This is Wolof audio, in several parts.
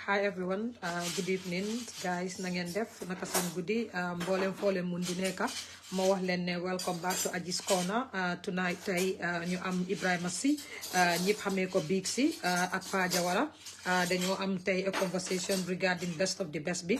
Hi everyone. Good evening, guys. Na ngeen def naka seen guddi mboolem foole mun di nekka ma wax leen ne welcome back to Aji's Corner. Tonight tey ñu am Ibrahima Sy ñëpp xamee ko Big Sy ak Pa Jawara dañoo am tey a conversation regarding best of the best bi.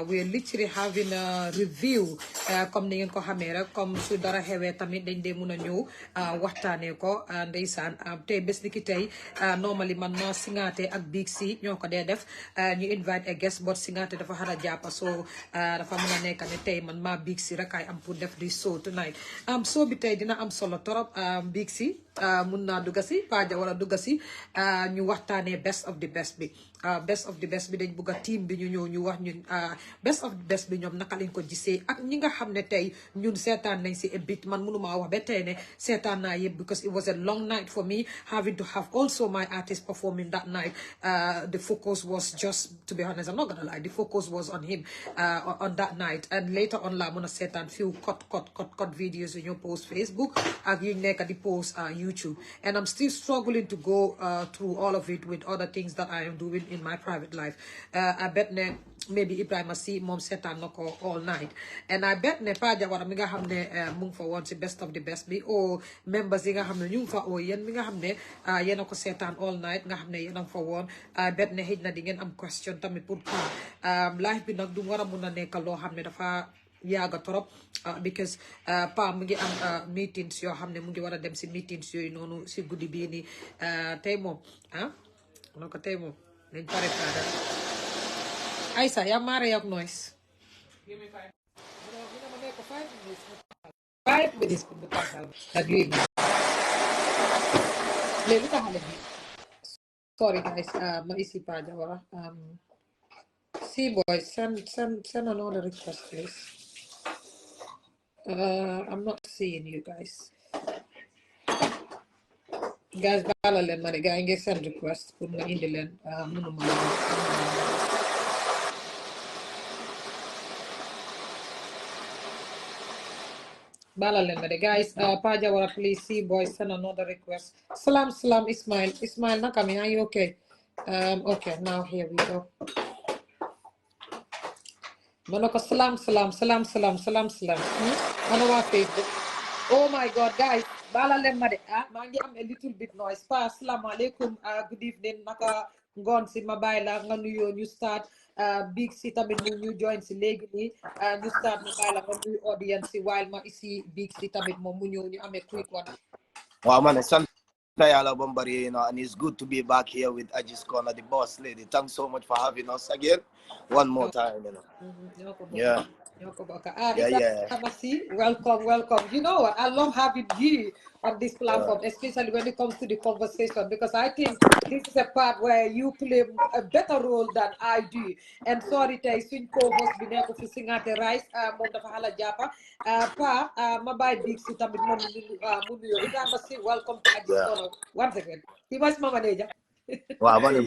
We are literally having a review comme ni ngeen ko xamee rek comme su dara xewee tamit dañ dee mun a ñëw waxtaanee ko ndeysaan tey bés ni ki tey normally man ma singaate ak Big Sy ñoo ko dee def ñu invite a guest but singaate dafa xara jàppa so dafa mën a nekk ne tey man maa Big Sy rek ay am pour def di show tonight show bi tey dina am solo torop Big Sy mun naa dugga si Pa Jawara dugga si ñu waxtaanee best of the best bi best of the best bi dañ bugg a team bi ñu ñëw ñu wax ñun best of the best bi ñoom naka lañ ko gisee ak ñi nga xam ne tey ñun seetaan nañ si a bit man mënumaa wax ba tey ne seetaan naa yëpp because it was a long night for me having to have also my artist performing that night. The focus was just, to be honest, I'm not gonna lie, the focus was on him on that night. And later on, I'm gonna set a few cut videos in your post Facebook and you nekk di post YouTube. And I'm still struggling to go through all of it with other things that I am doing in my private life. I bet ne maybe Ibrahima Sy mom seetaan na ko all night. And I bet ne Pa Jawara mi nga xam ne mu ngi fa woon si best of the best bi o members yi nga xam ne ñu ngi fa o yéen mi nga xam ne yéen a ko seetaan all night nga xam ne yéen a fa woon I bet ne xëj na di ngeen am question tamit pour Pa live bi nag du war a mun a nekk loo xam ne dafa yaaga trop because Pa mu ngi am meetings yoo xam ne mu ngi war a dem si meetings yooyu noonu si guddi bii nii tey moom non ko tey moom nañ pare kaada Aïssa yaa maare yak noise 5 minutes ak léegi léegi taxale bi sorry guys ma isi Pa Jawara see boys send another request please I'm not seeing you guys baala leen ma ne gars yi ngi send request pour nga indi leen mënuma baala leen ma de guys Pa Jawara please see boys send another request salam Ismail naka mi are you okay okay now here we go manako salam ano waa Facebook oh my god guys baala leen ma de maa ngi am a little bit noise Pa asalaamaaleykum good evening naka ngoon si ma bàyyi la nga nuyoo ñu start Big Sy tamit mu ñu join si léegi nii ñu start ma bàyyi la nga nuyu audience si while ma isi Big Sy tamit moom mu ñëw ñu amee quick one waaw man sant yàlla ba mu bari and it's good to be back here with Aji's Corner, the boss lady. Thanks so much for having us again one more time yeah. Welcome. You know what? I love having you on this platform, especially when it comes to the conversation, because I think this is a part where you play a better role than I do. And sorry, tay suñ co-host bi nekk fi Singate Rice moom dafa xala jàppa Pa ma bàyyi Big Sy tamit moom mu nuyoo Ibrahima Sy welcome to Aji's Corner. One second. He was my manager. Wow, man, okay.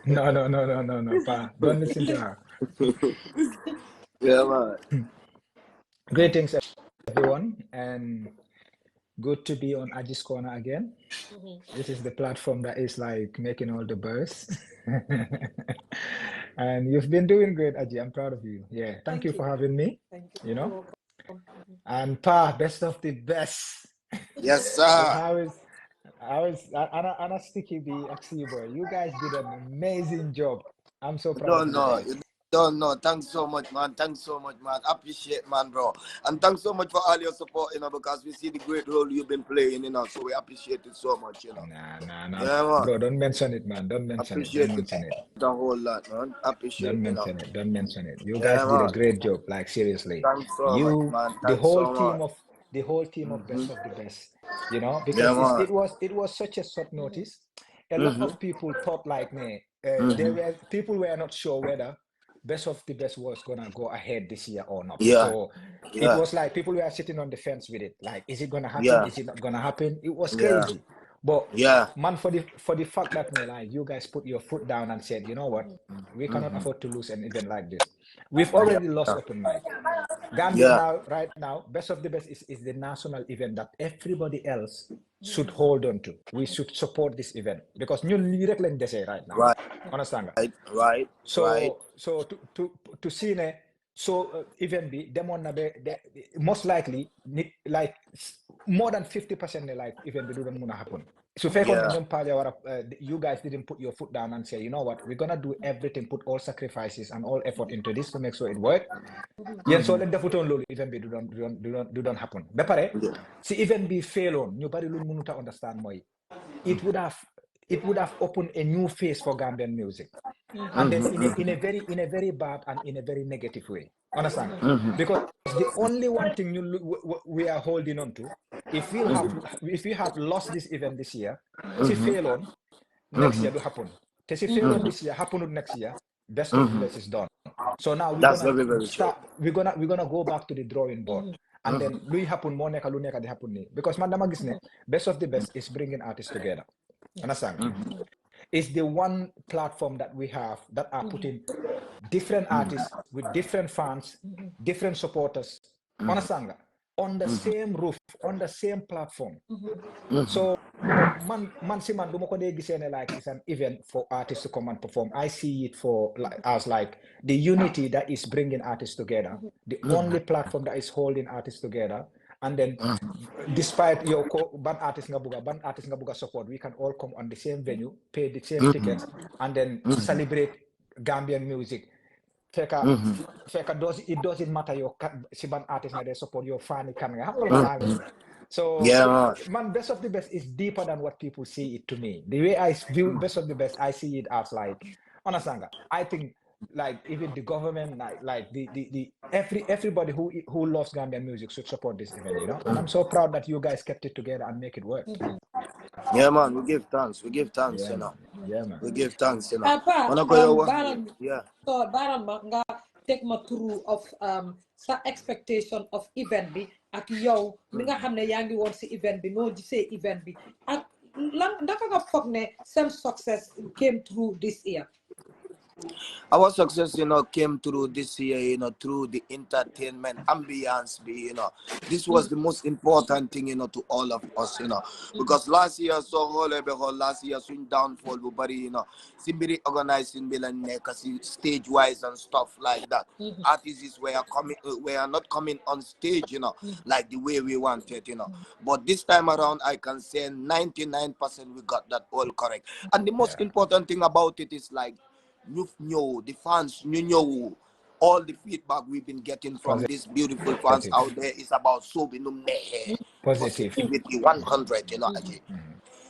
No, Pa. Don't listen to her. Yeah, man. Greetings, everyone, and good to be on Aji's Corner again. This is the platform that is like making all the buzz. And you've been doing great, Aji. I'm proud of you. Yeah, thank you for having me. Thank you. You know, and Pa, best of the best. Yes, sir. I was Anna Sticky B Axie boy. You guys did an amazing job. I'm so proud of you. Don't know. Thanks so much, man. Appreciate, man, bro. And thanks so much for all your support, because we see the great role you've been playing, so we appreciate it so much, Nah. Yeah, bro, don't mention it, man. Don't mention it. The whole lot, man. Appreciate it. Don't mention it. You guys did a great job, like seriously. Thanks so much, man. The whole team of best of the best, because it was such a short notice. A lot of people thought like me, people were not sure whether best of the best was gonna go ahead this year or not. So it was like people were sitting on the fence with it. Like, is it gonna happen? Is it not gonna happen? It was crazy. But man, for the fact that like you guys put your foot down and said, you know what, we cannot afford to lose an event like this. We've already lost open mic. Gambia right now, best of the best is the national event that everybody else should hold on to. We should support this event because ñun lii rek lañ desee right now. Right. Understand nga? Right. So to see ne event bi demoon na most likely like more than 50% ne like event bi du doon mun a happen. So you guys didn't put your foot down and say, you know what, we're gonna do everything, put all sacrifices and all effort into this to make sure it works. Yen so leen defutoon loolu event bi du doon happen. Ba pare si event bi failoon ñu bari luñ mënut a understand mooy it would have opened a new phase for Gambian music. And then in a very bad and in a very negative way. Understand? Because the only one thing we are holding on to, if we have lost this event this year, if fail on next year will happen. If fail on this year, happen next year, best of the best is done. So now we're gonna go back to the drawing board. And then luy happen mo neka lu neka di happen ni. Because man dama gis ne best of the best is bringing artists together. Understand? It's the one platform that we have that are putting different artists with different fans, different supporters, understand? On the same roof, on the same platform. So man duma ko dey gisee ne like it's an event for artists to come and perform. I see it as like the unity that is bringing artists together, the only platform that is holding artists together. And then, despite your band artist nga buga support, we can all come on the same venue, pay the same tickets, and then celebrate Gambian music. It doesn't matter your si band artist nga they support your fan kan nga. So man, best of the best is deeper than what people see it to me. The way I view best of the best, I see it as like, understand? I think like even the government, like everybody who loves Gambian music should support this event, you know. And I'm so proud that you guys kept it together and make it work. Yeah, man, we give thanks, you know. Yeah, man. We give thanks, you know. So baran nga take ma through of sa expectation of event bi ak yow mi nga xamne yaangi won ci event bi no gisee event bi ak lan ndaka nga foog ne some success came through this year. Our success, you know, came through this year, you know, through the entertainment ambience, you know. This was the most important thing, you know, to all of us, you know. Because last year, last year, swing downfall, but you know, simply organizing stage wise and stuff like that. Artists were not coming on stage, you know, like the way we wanted, you know. But this time around, I can say 99% we got that all correct. And the most important thing about it is like, the fans, all the feedback we've been getting from these beautiful fans out there is about positivity 100, you know.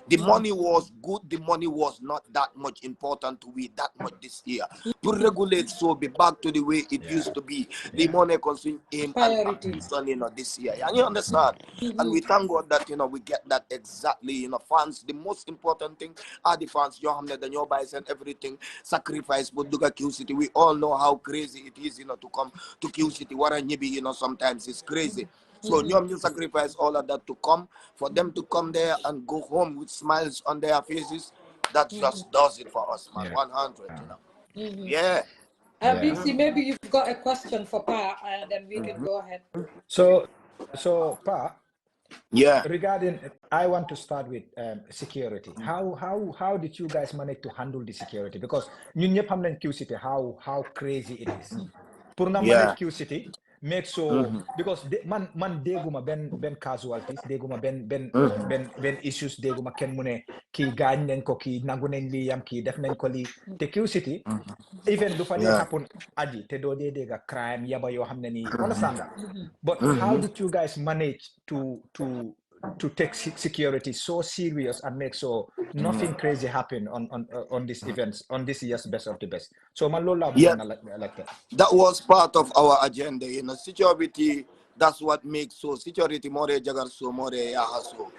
The money was good, the money was not that much important to we that much this year. To regulate so be back to the way it used to be. The money consume aim and ambition, you know, this year. And you understand? And we thank God that, you know, we get that exactly, you know, fans. The most important thing are the fans, your Hamlet and your buys and everything. Sacrifice but Duga Q City. We all know how crazy it is, you know, to come to Q City. Waranyibi, you know, sometimes it's crazy. So you sacrifice all of that to come, for them to come there and go home with smiles on their faces. That just does it for us, man. 100, you know. Yeah. BC, maybe you've got a question for Pa, and then we can go ahead. So Pa, regarding, I want to start with security. How did you guys manage to handle the security? Because ñun ñëpp xam nañ Q City how crazy it is. Pour nga manage Q City, make sure because man dégguma ben casualties, dégguma ben issues, dégguma kenn mu ne kii gaañ nañ ko, kii nangu nañ lii yam, kii def nañ ko lii. Te Q City even du fa dee happen aji te doo dee dégga crime yaba yoo xam ne nii understand nga. But how did you guys manage to take security so serious and make sure nothing crazy happen on these events, on this year's best of the best? So man lola like that. That was part of our agenda, you know. Security, that's what makes so security more jagar so more yahaso.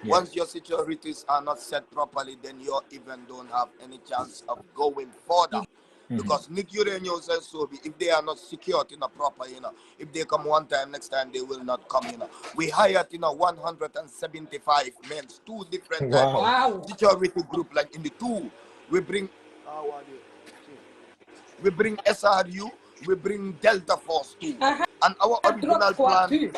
Once your securities are not set properly, then your event don't have any chance of going further. Because Nick Urenio says so, if they are not secured, you know, proper, you know, if they come one time, next time they will not come, you know. We hired, you know, 175 men, 2 different types of security group, like in the 2. We bring SRU, we bring Delta Force too. I And our have drug original squad plan too.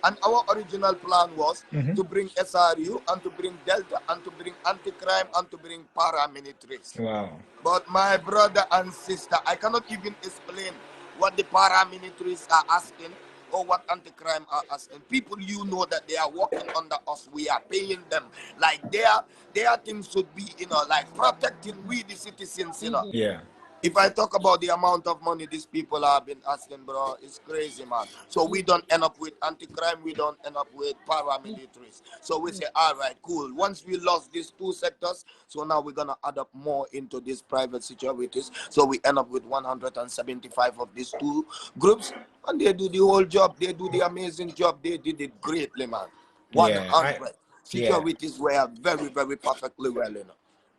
and our original plan was to bring SRU and to bring Delta and to bring anti-crime and to bring paramilitaries. Wow. But my brother and sister, I cannot even explain what the paramilitaries are asking or what anti-crime are asking. People, you know that they are working under us. We are paying them. Like their things should be, like protecting we the citizens, Yeah. If I talk about the amount of money these people have been asking, bro, it's crazy, man. So we don't end up with anti-crime, we don't end up with paramilitaries. So we say, all right, cool. Once we lost these two sectors, so now we're going to add up more into these private securities. So we end up with 175 of these two groups, and they do the whole job. They do the amazing job. They did it greatly, man. 100. Securities were very, very perfectly well,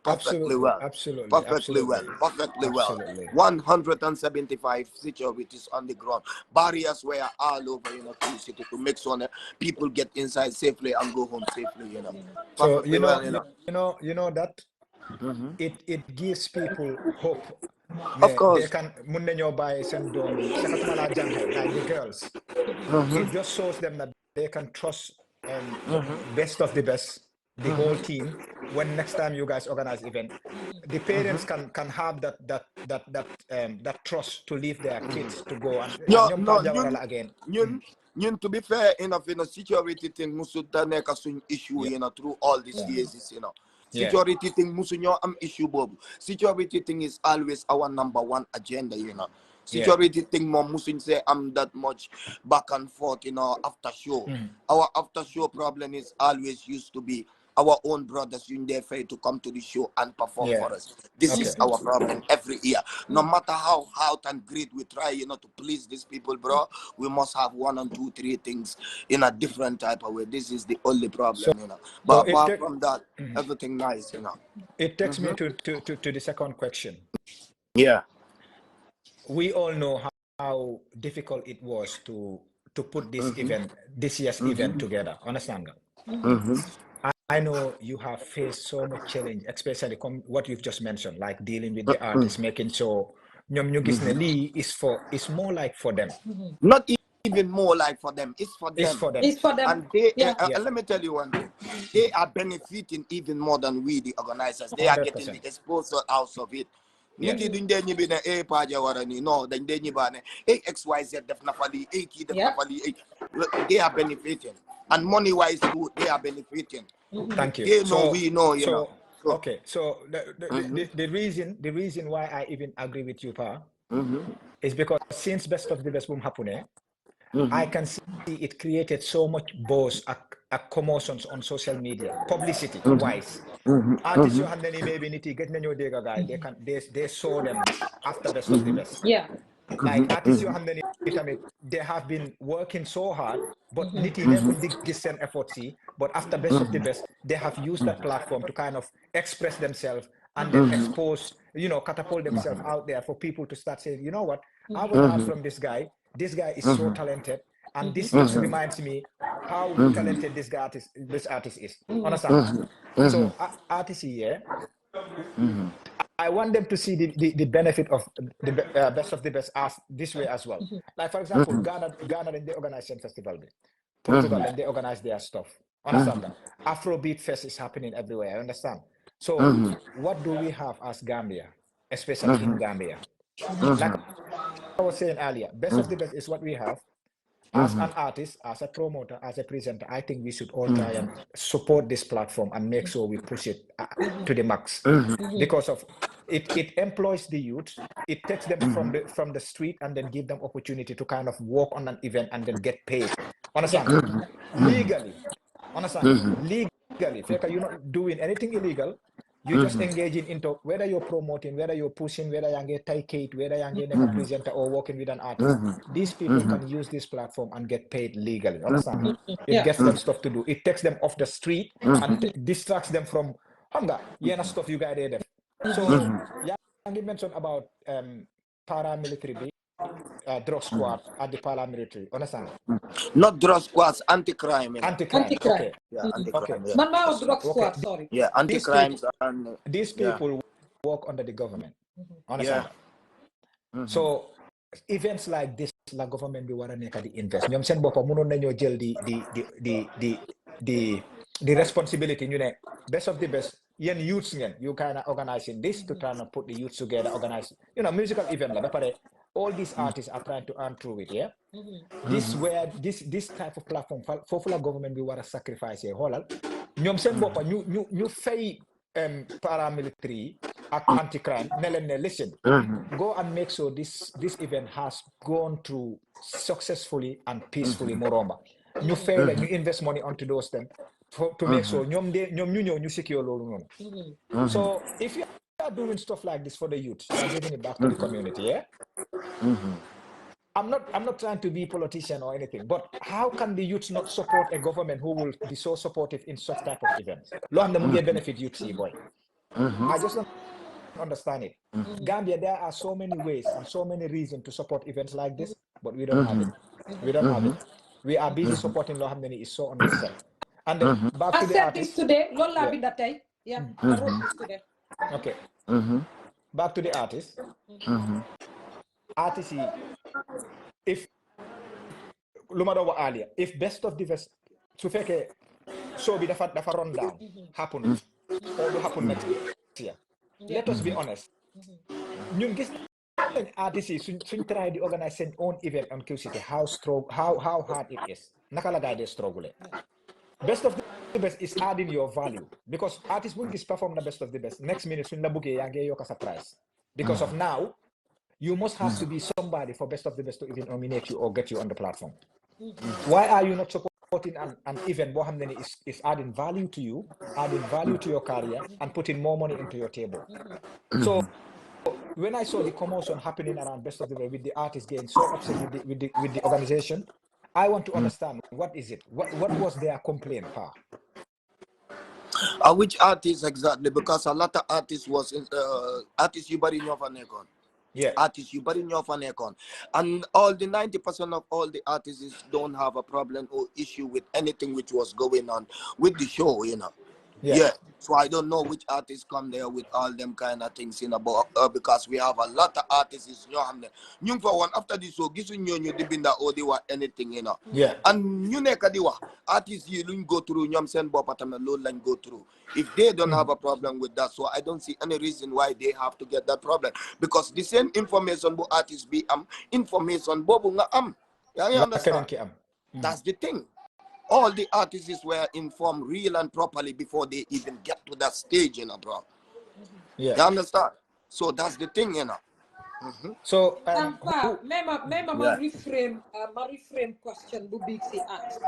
Perfectly well. Absolutely. Perfectly well. Perfectly well. Absolutely. 175 securities on the ground. Barriers were all over, to the city to make sure that people get inside safely and go home safely, So Perfectly well, that it gives people hope. Of They course. can mun nañoo bàyyi seen doom yi sakatuma la jànxay like the girls. It just shows them that they can trust best of the best, the whole team. When next time you guys organize event, the parents can have that trust to leave their kids to go and again. To be fair enough, security thing musuda neka suñ issue, through all these years, Security thing musunyo am issue bob. Security thing is always our number one agenda, Security thing mom musun say I'm that much back and forth, after show. Our after show problem is always used to be our own brothers in their faith to come to the show and perform for us. This is our problem every year. No matter how hard and great we try, to please these people, bro, we must have 1 and 2, 3 things in a different type of way. This is the only problem, But apart from that, everything nice, It takes me to the second question. Yeah. We all know how difficult it was to put this event, this year's event together. Understand that? I know you have faced so much challenge, especially what you've just mentioned, like dealing with the artists, making sure is more like for them. Not even more like for them. It's for them. It's for them. It's for them. And they, let me tell you one thing. They are benefiting even more than we, the organizers. They are 100%. getting the exposure out of it. Niti dun de nyibi na paja warani no dan de nyiba na XYZ definitely definitely they are benefiting, and money wise too they are benefiting. Thank you. They know, we know, know. Okay, so the reason why I even agree with you, Pa, is because since Best of the Best boom happened, I can see it created so much buzz, commotions on social media, publicity wise. Artists you have maybe niti get na guy, they saw them after Best of the Best. Yeah. Like artists you have they have been working so hard, but niti never this same effort but after Best of the Best, they have used that platform to kind of express themselves and then expose, catapult themselves out there for people to start saying, you know what, I was art from this guy. This guy is so talented, and this just reminds me how talented this artist is. Understand? So artists here, I want them to see the benefit of the Best of the Best as this way as well. Like for example, Ghana and they organize some festival. Portugal and they organize their stuff. Understand that? Afrobeat Fest is happening everywhere. I understand. So what do we have as Gambia, especially in Gambia? Like I was saying earlier, Best of the Best is what we have. As an artist, as a promoter, as a presenter, I think we should all try and support this platform and make sure we push it to the max, because of it employs the youth. It takes them from the street and then give them opportunity to kind of work on an event and then get paid. Understand? Legally. Understand? Legally. You're not doing anything illegal. You're just engaging into whether you're promoting, whether you're pushing, whether you're getting ticket, whether you're a presenter or working with an artist. These people can use this platform and get paid legally. Understand? It gets them stuff to do. It takes them off the street and distracts them from hunger. Stuff you guys did. So, you mentioned about paramilitary, drug squad at the paramilitary. Understand? Not drug squads, anti-crime. Anti-crime. Okay. Yeah, anti-crime. Okay. Man, drug squad, sorry. Yeah, anti-crimes and these people work under the government. Understand? So events like this la government bi war a nekk di invest ñoom seen boppam mënoon nañoo jël the responsibility ñu ne best of the best yéen youths ngeen you kind of organizing this to try and put the youths together, organize musical event la ba pare all these artists are trying to earn through it, yeah. This type of platform foofu la government bi war a sacrifice xoolal ñoom seen boppa ñu fay paramilitary ak anti-crime ne leen ne listen, go and make sure this event has gone through successfully and peacefully moromba ñu fay la ñu invest money onto those them to make sure ñoom ñu ñëw ñu secure loolu noonu. So if you are doing stuff like this for the youth, you are giving it back to the community, yeah. I'm not trying to be a politician or anything, but how can the youth not support a government who will be so supportive in such type of events? Lo xam ne mu ngi benefit youth si boy. I just don't understand it. Gambia, there are so many ways and so many reasons to support events like this, but we don't have it. We don't have it. We are busy supporting lo xam ne is so unnecessary. And then back to the artist today. Lola bi datay. Yeah, I wrote this today. Okay. Back to the artist. Artist, if luma do wa earlier, if best of the best su fekkee show bi dafa run down happen or do happen next year, let us be honest, ñun gis nañ artist yi suñ try di organize seen own event on QCity, how hard it is, naka la gaay de struggle. Best of the best is adding your value, because artists buñ gis perform the best of the best, next minute suñ la buggee yaa ngi yokk sa price because of now you must have to be somebody for best of the best to even nominate you or get you on the platform. Why are you not supporting an event boo xam ne is adding value to you, adding value to your career, and putting more money into your table? So when I saw the commotion happening around best of the best with the artists getting so upset with the organization, I want to understand what is it? What was their complaint? Which artists exactly? Because a lot of artists was artists you bari ñoo fa nekkoon. Yeah, artists you bari ñoo fa nekkoon, and all the 90% of all the artists don't have a problem or issue with anything which was going on with the show, Yeah. So I don't know which artists come there with all them kind of things because we have a lot of artists ñu for one after this show gisu ñu di binda or di wa anything, Yeah. And ñu nekk di wax artists yi luñ go through ñoom seen bopp tamit loolu lañ go through. If they don't have a problem with that, so I don't see any reason why they have to get that problem, because the same information bu artists be information boobu nga am. Yeah, you understand? That's the thing. All the artists were informed real and properly before they even get to that stage, bro. Yeah. You understand? So that's the thing, So ma reframe question bu big si ask.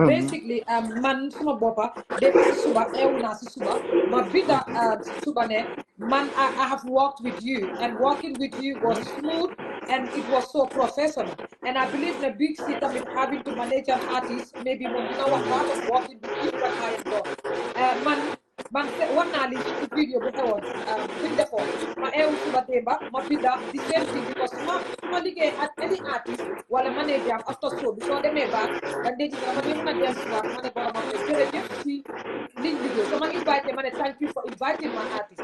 Basically man suma boppa depuis si suba euna si suba ma binda si suba ne man I have worked with you, and working with you was smooth and it was so professional, and I believe the big C having to manage an artist, maybe more part of working with you what I have done. Man one video bu xewoon buñ defoon ma eewu suba démba ma binda the same thing, because ma liggéey at any artist wala manager after show bi soo demee back da dee gis nga ma mën a dem suba ma ne boromam ne jërëjëf si liñ liggéey, so ma invite ma ne thank you for inviting my artist.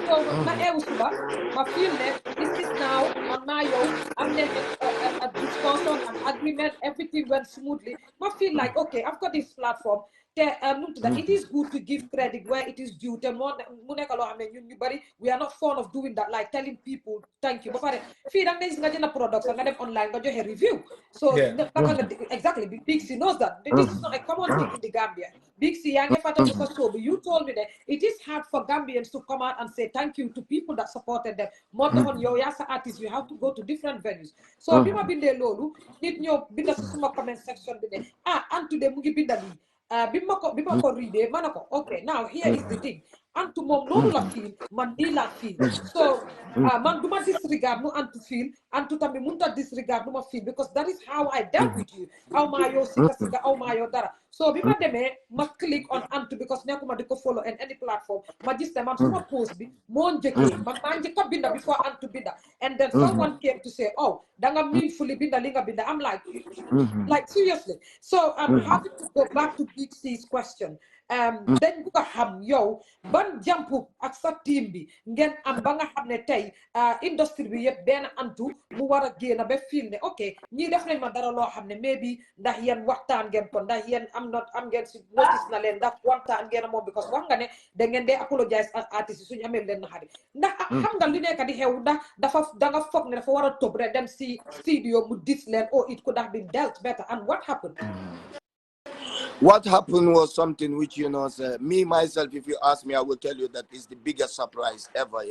So ma eewu suba ma feel ne this is now man maa yow am nañ a discussion and agreement, everything went smoothly. Ma feel like okay, I've got this platform. It is good to give credit where it is due. We are not fond of doing that, like telling people thank you. But feed nga products and them online, got your review. So exactly, Big C knows that. This is not a common thing in the Gambia. Big C, you told me that it is hard for Gambians to come out and say thank you to people that supported them. More than your Yasa artists, you have to go to different venues. So people been there, Lolu, need your been comment section. And today, Mugi Bindali. Bimako read manako. Okay, now here is the thing. And to mom no la feel, man di la feel. So man do ma disregard no and to feel, and to tami munta disregard no ma feel, because that is how I dealt with you. How my yo sika, how my yo dara. So bima deme ma click on Antu, because nekuma diko follow in any platform. Ma just man suma post bi mon jeke, man jeka binda before Antu binda. And then someone came to say, oh, danga meanfully binda linga binda. I'm like seriously. So I'm having to go back to Big C's question. dañ bugg a xam yow ban jàmpu ak sa team bi ngeen am ba nga xam ne tey industrie bi yëpp benn antu mu war a génn ba fil ne ok ñii def nañ ma dara loo xam ne mais bi ndax yéen waxtaan ngeen ko ndax yéen am ngeen si notice na leen ndax waxtaan ngeen moom because wax nga ne da ngeen dee apologize ak artiste yi suñu amee leen naxari ndax xam nga li nekk di xew ndax danga foog ne dafa war a tëb rek dem si studio mu dis leen oh it could have been dealt better and what happened? What happened was something which, me, myself, if you ask me, I will tell you that is the biggest surprise ever,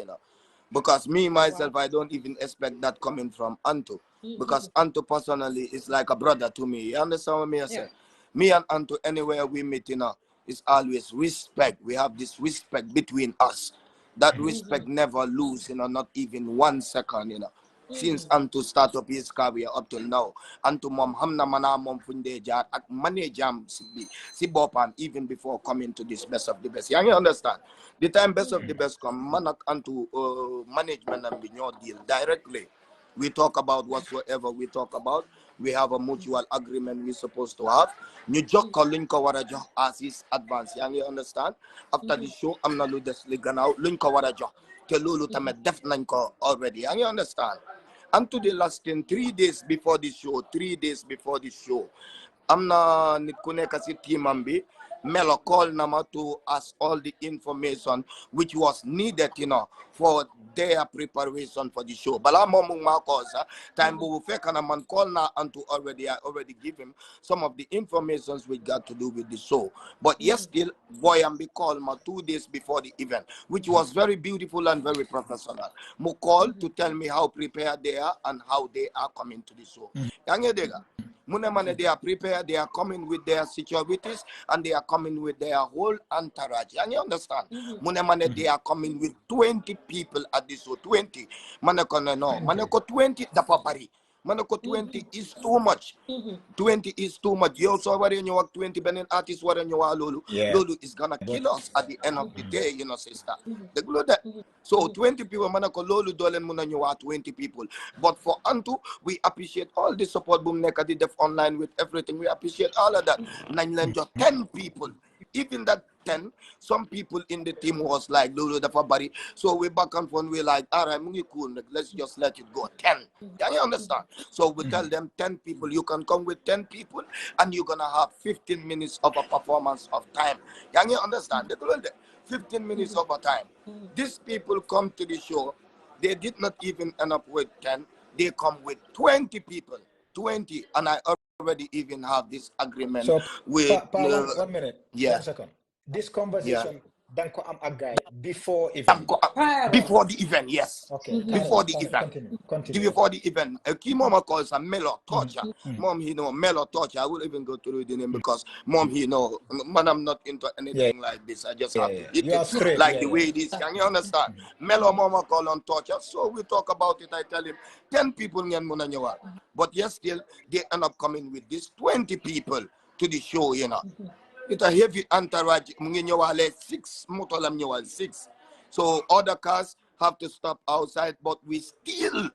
Because me, myself, I don't even expect that coming from Anto. Because Anto personally is like a brother to me. You understand what I say? Me and Anto, anywhere we meet, is always respect. We have this respect between us. That respect never lose, not even 1 second, Since Anto start up his career up till now, Anto mom hamna mana mom funde jar ak manajam si bopan even before coming to this best of the best. You understand? The time best of the best come, manak Anto management and binyo deal directly. We talk about whatsoever we talk about. We have a mutual agreement we're supposed to have. New job calling Kawarajo as his advance. You understand? After the show, I'm not ludesly gonna link Kawarajo. Telulu tame def nanko already. You understand? And to the last 3 days before the show, I'm not kasi team ambi. Melo call nama to ask all the information which was needed, for their preparation for the show. Bala momung makosa time bu feka na man call na and to I already give him some of the informations we got to do with the show. But yes, still boy and be called ma 2 days before the event, which was very beautiful and very professional. Mo call to tell me how prepared they are and how they are coming to the show. Yange dega. Munemane, they are prepared, they are coming with their securities and they are coming with their whole entourage. And you understand? Munemane, they are coming with 20 people at this show. 20. Maneko no. Maneko 20 dapapari. Maneko 20 is too much. 20 is too much. You also were in your 20 Benin artists were in your Lulu. Lulu is gonna kill us at the end of the day, sister. The glue that. So 20 people, manako Lulu dolen muna you are 20 people. But for Antu, we appreciate all the support boom neka did online with everything. We appreciate all of that. 10 people. Even that 10, some people in the team was like Lulu the Fabari. So we back and forth, we're like, all right, cool, let's just let it go. 10. Can you understand? So we tell them 10 people, you can come with 10 people and you're gonna have 15 minutes of a performance of time. Can you understand? 15 minutes of a time. These people come to the show, they did not even end up with 10, they come with 20 people. 20, and I already even have this agreement with 1 minute, 1 second. This conversation danko am a guy before event. Before the event, yes. Okay. Before the event. Continue. Before the event. A key mama calls a Melo Torture. Mom, Melo Torture. I will even go through the name because mom, man, I'm not into anything like this. I just have to hit you are straight, like the way it is. Can you understand? Melo mama call on Torture. So we talk about it. I tell him 10 people nyan muna nyawa. But yes, still they end up coming with these 20 people to the show, It's a heavy entourage. 6 motolam 6. So other cars have to stop outside, but we still,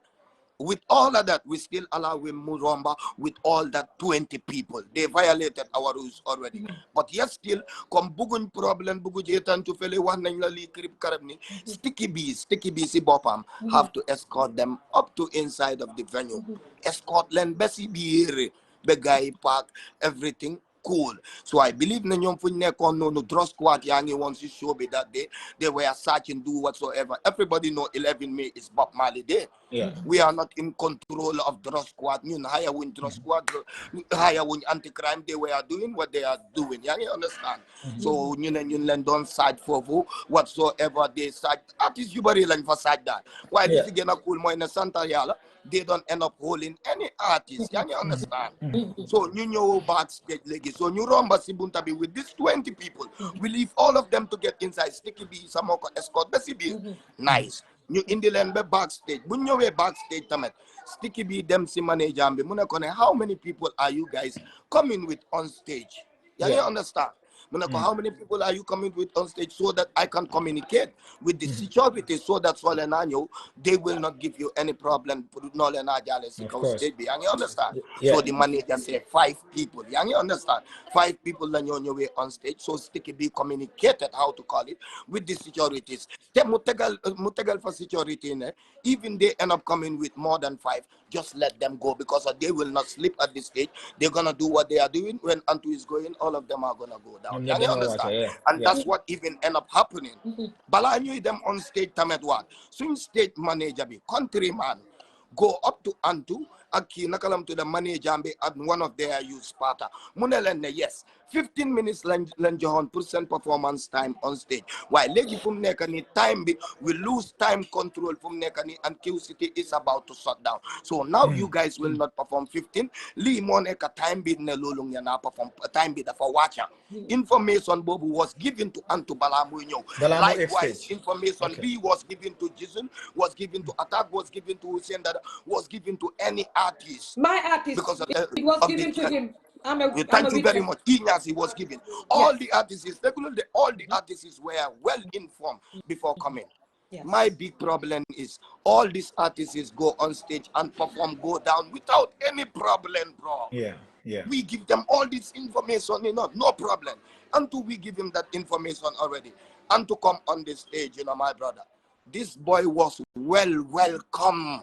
with all of that, we still allow him Muromba with all that 20 people. They violated our rules already. But yes, still, come bugun problem, bugu jetan to fele one lali krip karabni. Sticky bees si bopam have to escort them up to inside of the venue. Escort len besi beer, begay park, everything. Cool. So I believe na nyom funne kon no draw squad yangi wants to show me that day they were searching do whatsoever. Everybody know 11 May is Bob Marley Day. We are not in control of draw squad. You know, higher win draw squad, higher win anti-crime. They were doing what they are doing. You understand? So you don't side for whatsoever they side. Artists you bari lang for side that. Why this again a cool mo in Santa Yala? They don't end up holding any artist. You understand? So you know backstage legi. So you rumba sibuntabi with these 20 people. We leave all of them to get inside. Sticky B, Samoko escort, Besibi. Nice. You in the land backstage. When you backstage, tamet. Sticky B them si manager ambi. Muna kone. How many people are you guys coming with on stage? You understand? How many people are you coming with on stage so that I can communicate with the security so that they will not give you any problem. Of course. You understand? Yeah. So the manager say 5 people. You understand? 5 people on your way on stage. So sticky be communicated how to call it with the securities. Mutegal for security, even they end up coming with more than 5, just let them go because they will not sleep at this stage. They're gonna do what they are doing. When Antu is going, all of them are gonna go down. You understand? And that's what even end up happening. Bala knew them on stage tamed what? Swing stage manager be countryman. Go up to Antu, Aki Nakalam to the manager and one of their youth Sparta. Munelene, yes. 15 minutes Lenjohon percent performance time on stage. Why Legi from Nekani time we lose time control from Nekani and Q City is about to shut down. So now you guys will not perform 15. Li Moneka time bid Nelulung Yana perform time bid for watcher. Information Bobu was given to Antu Balamuino. Likewise, information B was given to Jason, was given to Attack, was given to Hussein, that was given to any artist. My artist, because it was given to him. Thank you very much. Inyasi was given. All the artists, regularly, all the artists were well informed before coming. My big problem is all these artists go on stage and perform, go down without any problem, bro. We give them all this information, no problem. Until we give him that information already, and to come on the stage, my brother. This boy was welcome.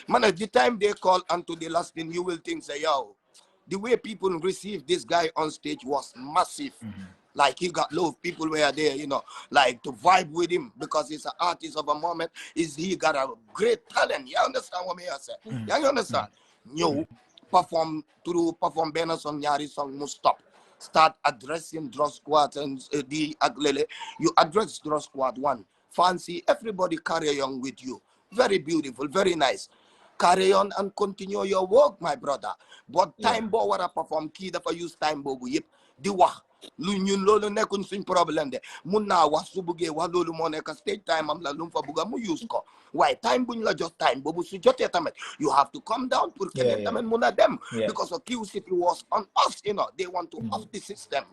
Man, at the time they call unto the last thing, you will think, say, yo, the way people receive this guy on stage was massive. Like he got love, people were there, like to vibe with him because he's an artist of a moment. He got a great talent. You understand what I say? You understand? You perform banners on Yari song must stop. Start addressing draw squad and the Aglele. You address draw squad 1. Fancy everybody carry on with you. Very beautiful, very nice. Carry on and continue your work, my brother. But time bo wara perform key dafa use time bo bu yep di wax lu ñun lolu nekkun suñ problème de mun na wax su bëggee wax lolu mo nekk stage time am la lu fa bëgga mu use ko waaye time buñ la jox time boobu su jotee tamit you have to come down pour keneen tamit mun a dem because of QCP was on us, they want to off the system.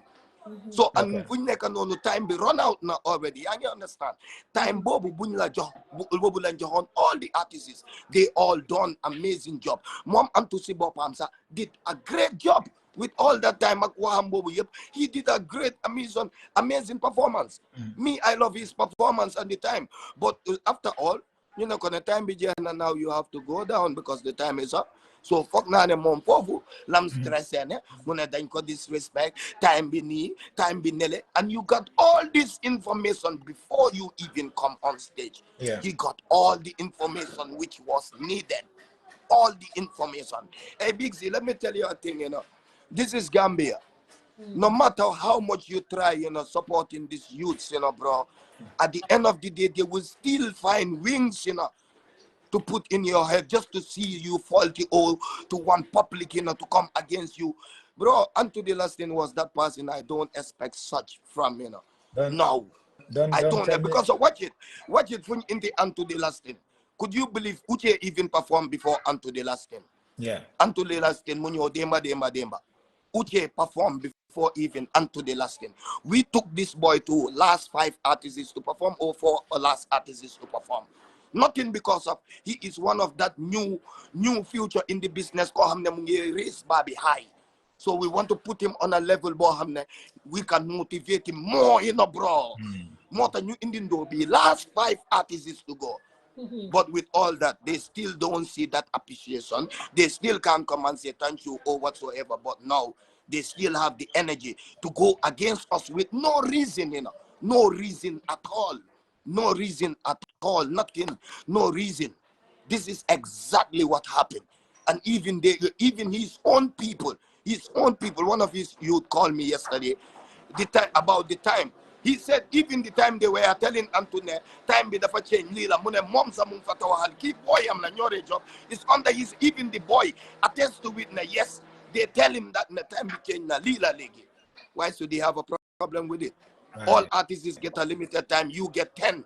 So and buñ nekk noonu time be run out now already. You understand? Time bobu buñ la jox bobu lañ joxoon all the artists, they all done amazing job. Mom Antu si bopam sa did a great job with all that time ak waxam bobu yep. He did a great amazing performance. Me, I love his performance at the time, but after all, the time be and now you have to go down because the time is up. So fuck na ne mom fofu lam stress ene muna dañ ko disrespect time be ni time be nele, and you got all this information before you even come on stage. He got all the information which was needed, all the information. Hey Big Z, let me tell you a thing, this is Gambia. No matter how much you try, supporting these youths, bro, at the end of the day they will still find wings, to put in your head just to see you faulty or to one public, to come against you. Bro, until the last thing was that person, I don't expect such from, No. I don't, because of watch it in the unto the last thing. Could you believe Uche even performed before unto the last thing? Unto the last thing, Munyo Demba. Uche performed before even unto the last thing. We took this boy to last 5 artists to perform or 4 last artists to perform. Nothing because of he is one of that new future in the business called raise Bobby high. So we want to put him on a level we can motivate him more, bro. More than you Indian do be last 5 artists to go. But with all that, they still don't see that appreciation. They still can't come and say thank you or whatsoever. But now they still have the energy to go against us with no reason, no reason at all. No reason at all, nothing, no reason. This is exactly what happened. And even his own people, one of his youth called me yesterday, about the time. He said even the time they were telling Antone, time be the change lila mune mom sa mung fatawahal keep boy am na nyore job is under his, even the boy attests to it na yes, they tell him that na time be change na lila legi. Why should they have a problem with it? All artists get a limited time, you get 10.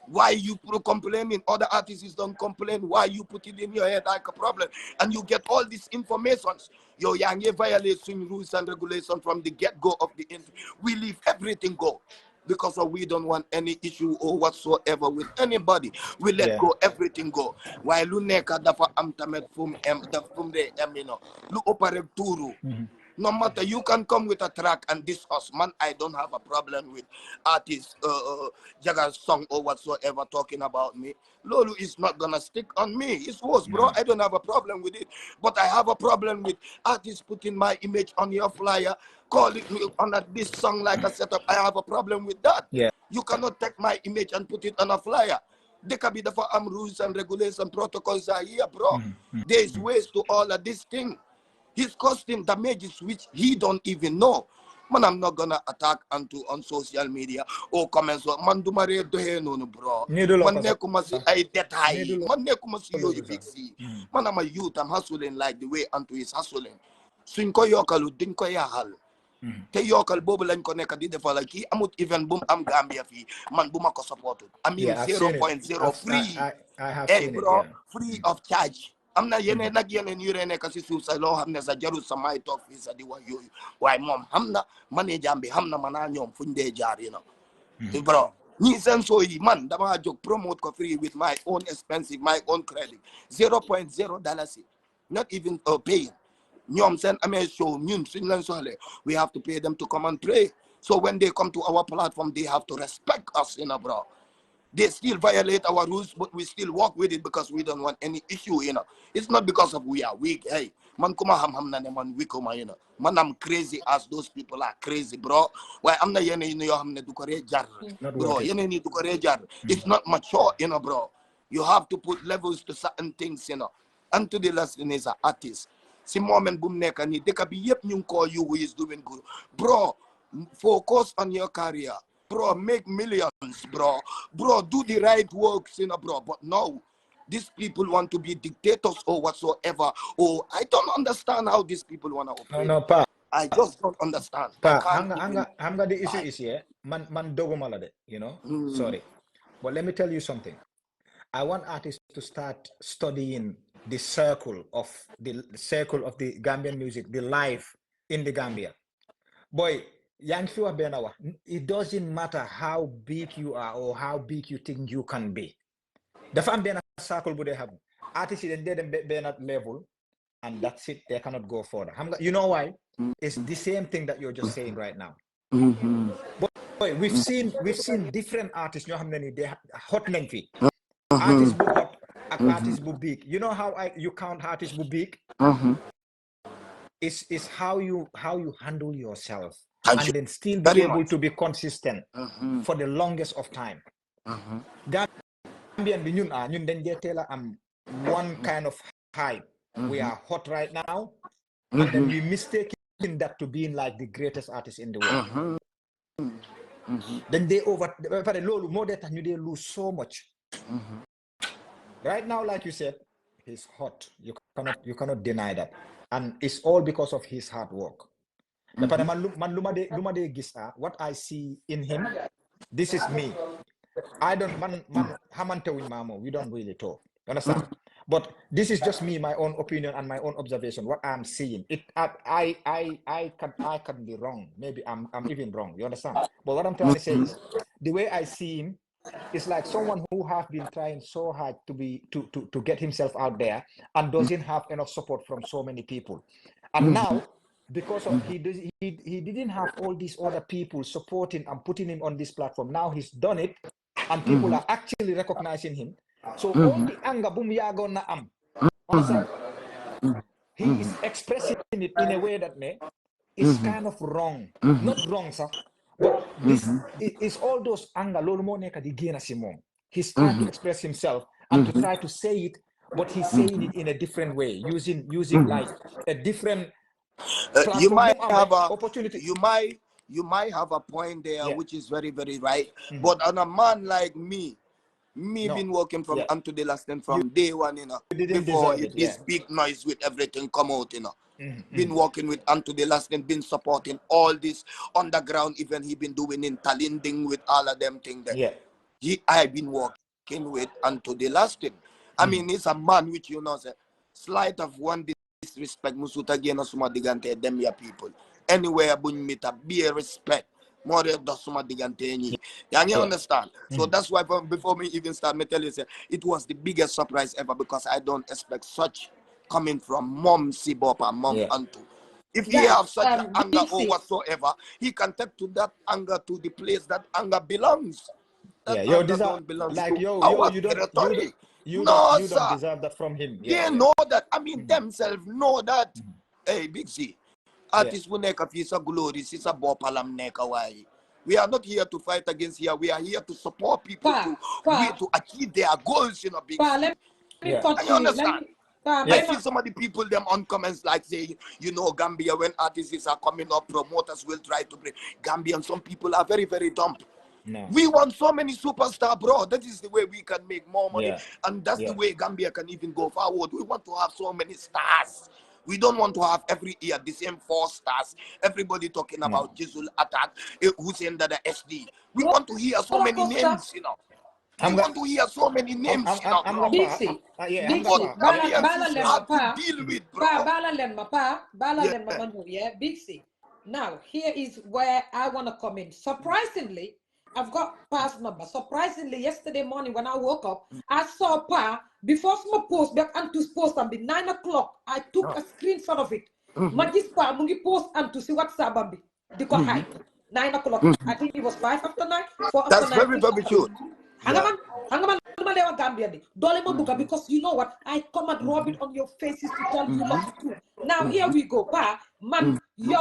Why you complaining? Other artists don't complain. Why you put it in your head like a problem? And you get all these informations. Yo, yang violation rules and regulations from the get-go of the interview. We leave everything go. Because we don't want any issue or whatsoever with anybody. We let go everything go. While Luneka dafa amtamet from the you know, lu operate turu. No matter, you can come with a track and this us, man. I don't have a problem with artists, Jagger's song or whatsoever talking about me. Lolu is not gonna stick on me. It's worse, bro. I don't have a problem with it, but I have a problem with artists putting my image on your flyer, call it on this song like a setup. I have a problem with that. You cannot take my image and put it on a flyer. There can be the rules and regulations, protocols are here, bro. There is ways to all of this thing. His costume damages which he don't even know. Man, I'm not gonna attack on social media or comments. Man, do my no, bro. Man, nekumasi I that high. Man, nekumasi yo big C. Man, I'm a youth. I'm hustling like the way Antu is hustling. Swinko yokalu dinko yahal. Te yokal bobo lañ ko nekk di defal ki amut even boom am Gambia fi man buma ko support. I mean 0.0 free. I have hey seen bro, it, free of charge. I'm not yene nag yene yu rene kasi suuf sa loo xam ne sa jarul sa may toog fii sa di wax yooyu waaye moom xam na manager bi xam na manaa ñoom fuñ dee jaar you know. Bro ñi seen soo yi man dama jóg promote ko free with my own expensive my own credit 0.0 dollars not even paying ñoom seen amee show ñun suñ leen soxle we have to pay them to come and play. So when they come to our platform they have to respect us, you know, bro. They still violate our rules, but we still walk with it because we don't want any issue, you know. It's not because of we are weak. Hey, man, kuma ham na ne man weak, you know. Man, I'm crazy as those people are crazy, bro. Why I'm not yene you know hamne dukore jar, bro. Yene ni dukore jar. It's not mature, you know, bro. You have to put levels to certain things, you know. And to the lesson is an artist. Si moment boom neka ni deka bi yep ñu call you who is doing good, bro. Focus on your career. Bro, make millions, bro. Bro, do the right works, you know, bro. But no, these people want to be dictators or whatsoever. Oh, I don't understand how these people want to operate. No, Pa. I just don't understand. Pa, hanga the issue is here. Man dogomalade, you know. Sorry. But let me tell you something. I want artists to start studying the circle of the Gambian music, the life in the Gambia. Boy, young few benawa. It doesn't matter how big you are or how big you think you can be. The fan bena circle would they have artists in that level, and that's it. They cannot go further. You know why? It's the same thing that you're just saying right now. But boy, we've seen different artists. You know how many they hot lengthy. Artists who hot, artists who big. You know how you count artists who big? Is how you handle yourself and then still be able to be consistent for the longest of time. Gambian bi ñun dañ dee teel a am one kind of hype. We are hot right now, and then we mistaking that to being like the greatest artist in the world. Then they pare loolu moo dee tax ñu dee lose so much. Right now, like you said, he's hot. You cannot deny that. And it's all because of his hard work. What I see in him, this is me. I don't we don't really talk. You understand? But this is just me, my own opinion and my own observation. What I'm seeing, I can be wrong. Maybe I'm even wrong. You understand? But what I'm trying to say is, the way I see him, it's like someone who has been trying so hard to get himself out there and doesn't have enough support from so many people. And now, because of he didn't have all these other people supporting and putting him on this platform. Now he's done it, and people are actually recognizing him. So all the anger boom na understand? He is expressing it in a way that is kind of wrong. Not wrong, sir. But this is all those anger. He's trying to express himself and to try to say it, but he's saying it in a different way, using like a different platform. You might have a opportunity. You might have a point there, which is very, very right. But on a man like me been working from unto the last and from day one, you know, before this big noise with everything come out, you know. Been working with unto the last and been supporting all this underground event he been doing in Talinding with all of them things there. I've been working with until the last thing. I mean, he's a man which, you know, say, slight of one disrespect, musuta gena suma digante them ya people. Anywhere buñ mita, be a respect. More than suma digante ni. You understand? So that's why before me even start, me tell you, say, it was the biggest surprise ever because I don't expect such coming from Mom Sibopa, Mom Antu. If he have such anger or whatsoever, he can take to that anger to the place that anger belongs. That anger don't belong like to our territory. You don't deserve that from him. They know that. I mean, themselves know that. Hey, Big Z, artists will make a piece of glory. Sisa bopalam neka wai. We are not here to fight against here. We are here to support people to achieve their goals. You know, Big Z. Let me cut you understand? I see some of the people them on comments like say, you know, Gambia, when artists are coming up, promoters will try to bring Gambia, and some people are very, very dumb. No. We want so many superstars, bro. That is the way we can make more money. And that's the way Gambia can even go forward. We want to have so many stars. We don't want to have every year the same 4 stars. Everybody talking about Jizzle Attack, Hussein Dada SD. We want to hear so many names, you know. We want to hear so many names, you know, bro. Big C. Big C. Big C. Now, here is where I want to come in. Surprisingly, I've got Pa's number. Surprisingly, yesterday morning when I woke up, I saw Pa before some post back and to post and be 9 o'clock. I took a screenshot of it. Magis Pa mungi post and to see what's up. The hype. 9 o'clock. I think it was 5 after 9. 4 after 9. That's very, very true. Because you know what? I come and rub it on your faces to tell you what to do. Now here we go, Pa. Man, you